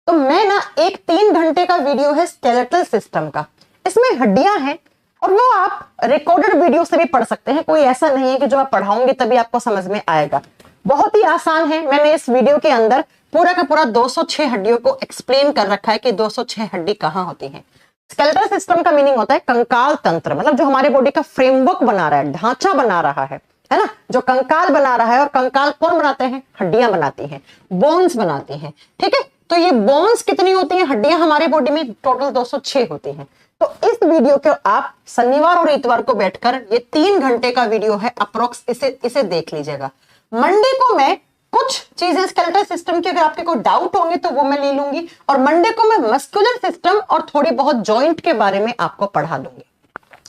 तो मैं ना एक 3 घंटे का वीडियो है स्केलेटल सिस्टम का, इसमें हड्डियां हैं और वो आप रिकॉर्डेड वीडियो से भी पढ़ सकते हैं। कोई ऐसा नहीं है कि जो आप पढ़ाऊंगी तभी आपको समझ में आएगा, बहुत ही आसान है। मैंने इस वीडियो के अंदर पूरा का पूरा 206 हड्डियों को एक्सप्लेन कर रखा है कि 206 हड्डी कहाँ होती है। स्केलेटल सिस्टम का मीनिंग होता है कंकाल तंत्र, मतलब जो हमारे बॉडी का फ्रेमवर्क बना रहा है, ढांचा बना रहा है ना, जो कंकाल बना रहा है। और कंकाल कौन बनाते हैं? हड्डियां बनाती हैं, बोन्स बनाती हैं। ठीक है, तो ये बोन्स कितनी होती हैं? हड्डियां हमारे बॉडी में टोटल 206 होती हैं। तो इस वीडियो को आप शनिवार और इतवार को बैठकर, ये 3 घंटे का वीडियो है अप्रोक्स, इसे देख लीजिएगा। मंडे को मैं कुछ चीजें स्केलेटल सिस्टम की अगर आपके कोई डाउट होंगे तो वो मैं ले लूंगी, और मंडे को मैं मस्कुलर सिस्टम और थोड़ी बहुत जॉइंट के बारे में आपको पढ़ा दूंगी,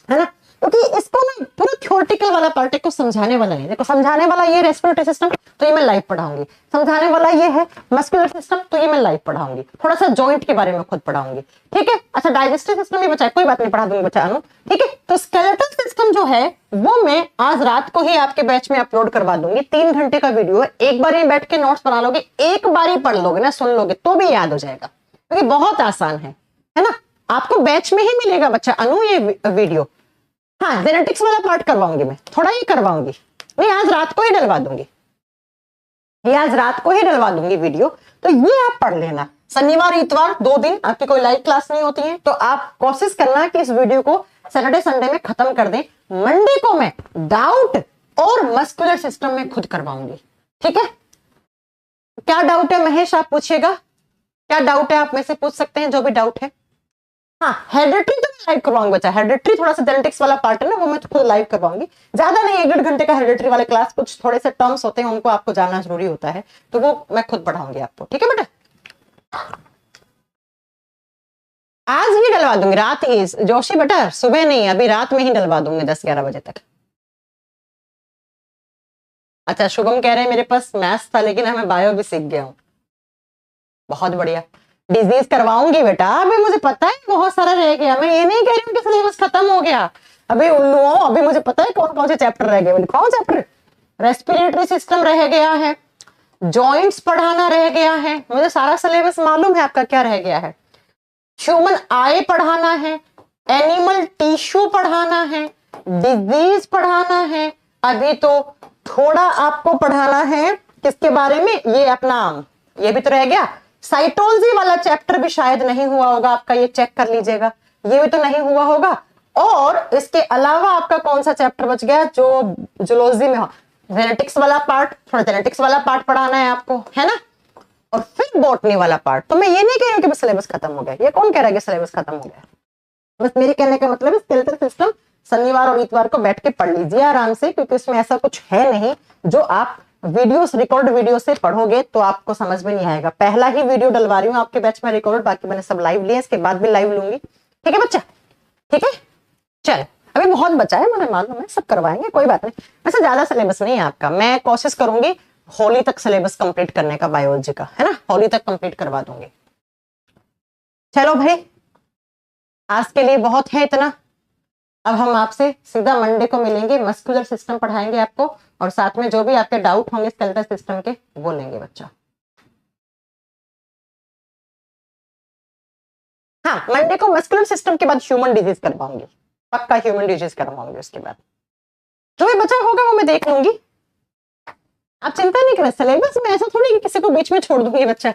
है ना। क्योंकि इसको ना पूरा थ्योरेटिकल वाला पार्ट को समझाने वाला नहीं। देखो समझाने वाला ये रेस्पिरेटरी सिस्टम, तो ये मैं लाइव पढ़ाऊंगी। समझाने वाला ये है मस्कुलर सिस्टम, तो ये मैं लाइव पढ़ाऊंगी। थोड़ा सा जॉइंट के बारे में खुद पढ़ाऊंगी, ठीक है। अच्छा डाइजेस्टिव सिस्टम भी बचा है, कोई बात नहीं, पढ़ा दूंगी बच्चा अनु, ठीक है। तो स्केलेटल सिस्टम जो है वो मैं आज रात को ही आपके बैच में अपलोड करवा दूंगी। 3 घंटे का वीडियो है, एक बार ही बैठ के नोट्स बना लोगे, एक बार ही पढ़ लोगे ना, सुन लोगे तो भी याद हो जाएगा, क्योंकि बहुत आसान है ना। आपको बैच में ही मिलेगा बच्चा अनु ये वीडियो। हाँ जेनेटिक्स वाला पार्ट करवाऊंगी मैं, थोड़ा ही करवाऊंगी, नहीं आज रात को ही डलवा दूंगी, ये आज रात को ही डलवा दूंगी वीडियो। तो ये आप पढ़ लेना। शनिवार इतवार 2 दिन आपकी कोई लाइव क्लास नहीं होती है, तो आप कोशिश करना कि इस वीडियो को सैटरडे संडे में खत्म कर दें। मंडे को मैं डाउट और मस्कुलर सिस्टम में खुद करवाऊंगी, ठीक है। क्या डाउट है महेश आप पूछिएगा, क्या डाउट है आप में से पूछ सकते हैं जो भी डाउट है। हाँ हेरिडिटरी तो मैं लाइव करवाऊंगी बच्चा, हेरिडिटरी थोड़ा सा जेनेटिक्स वाला पार्ट है ना, वो मैं खुद लाइव करवाऊंगी। ज्यादा नहीं, 1-1.5 घंटे का हेरिडिटरी वाले क्लास, कुछ थोड़े से टर्म्स होते हैं उनको आपको जानना जरूरी होता है, तो वो मैं खुद पढ़ाऊंगी आपको, ठीक है बेटा। आज ही डलवा दूंगी, रात ही जोशी बेटा, सुबह नहीं अभी रात में ही डलवा दूंगी 10-11 बजे तक। अच्छा शुभम कह रहे हैं मेरे पास मैथ्स था लेकिन हमें बायो भी सीख गया हूं, बहुत बढ़िया। डिजीज करवाऊंगी बेटा, अभी मुझे पता है बहुत सारा रह गया, मैं ये नहीं कह रही हूँ कि सिलेबस खत्म हो गया। अभी उल्लू अभी मुझे पता है कौन कौन से चैप्टर रह गए। कौन चैप्टर? रेस्पिरेटरी सिस्टम रह गया है, जॉइंट्स पढ़ाना रह गया है, मुझे सारा सिलेबस मालूम है आपका क्या रह गया है। ह्यूमन आई पढ़ाना है, एनिमल टिश्यू पढ़ाना है, डिजीज पढ़ाना है, अभी तो थोड़ा आपको पढ़ाना है किसके बारे में, ये अपना ये भी तो रह गया। साइटोलॉजी वाला चैप्टर भी शायद नहीं हुआ होगा आपका, ये चेक कर लीजिएगा, ये भी तो नहीं हुआ होगा। और इसके अलावा आपका कौन सा चैप्टर बच गया जो जूलॉजी में हो, जेनेटिक्स वाला पार्ट, थोड़ा जेनेटिक्स वाला पार्ट पढ़ाना है आपको, है ना। और फिर बॉटनी वाला पार्ट। तो मैं ये नहीं कह रही हूँ कि सिलेबस खत्म हो गया, ये कौन कह रहा है कि सिलेबस खत्म हो गया। बस मेरे कहने का मतलब है स्केलेटल सिस्टम शनिवार और इतवार को बैठ के पढ़ लीजिए आराम से, क्योंकि इसमें ऐसा कुछ है नहीं जो आप वीडियोस रिकॉर्ड वीडियो से पढ़ोगे तो आपको समझ में नहीं आएगा। पहला ही वीडियो डलवा रही हूँ आपके बैच में रिकॉर्ड, बाकी मैंने सब लाइव लिए, इसके बाद भी लाइव लूंगी, ठीक है बच्चा, ठीक है। चल अभी बहुत बचा है, मुझे मालूम है, सब करवाएंगे, कोई बात नहीं। वैसे ज्यादा सिलेबस नहीं है आपका, मैं कोशिश करूंगी होली तक सिलेबस कंप्लीट करने का बायोलॉजी का, है ना, होली तक कंप्लीट करवा दूंगी। चलो भाई आज के लिए बहुत है इतना, अब हम आपसे सीधा मंडे को मिलेंगे, मस्कुलर सिस्टम पढ़ाएंगे आपको, और साथ में जो भी आपके डाउट होंगे स्केलेटल सिस्टम के वो लेंगे बच्चा। हाँ मंडे को मस्कुलर सिस्टम के बाद ह्यूमन डिजीज करवाऊंगी, पक्का ह्यूमन डिजीज करवाऊंगी, उसके बाद जो भी बचा होगा वो मैं देख लूंगी, आप चिंता नहीं करें। सिलेबस में ऐसा थोड़ी कि किसी को बीच में छोड़ दूंगी बच्चा,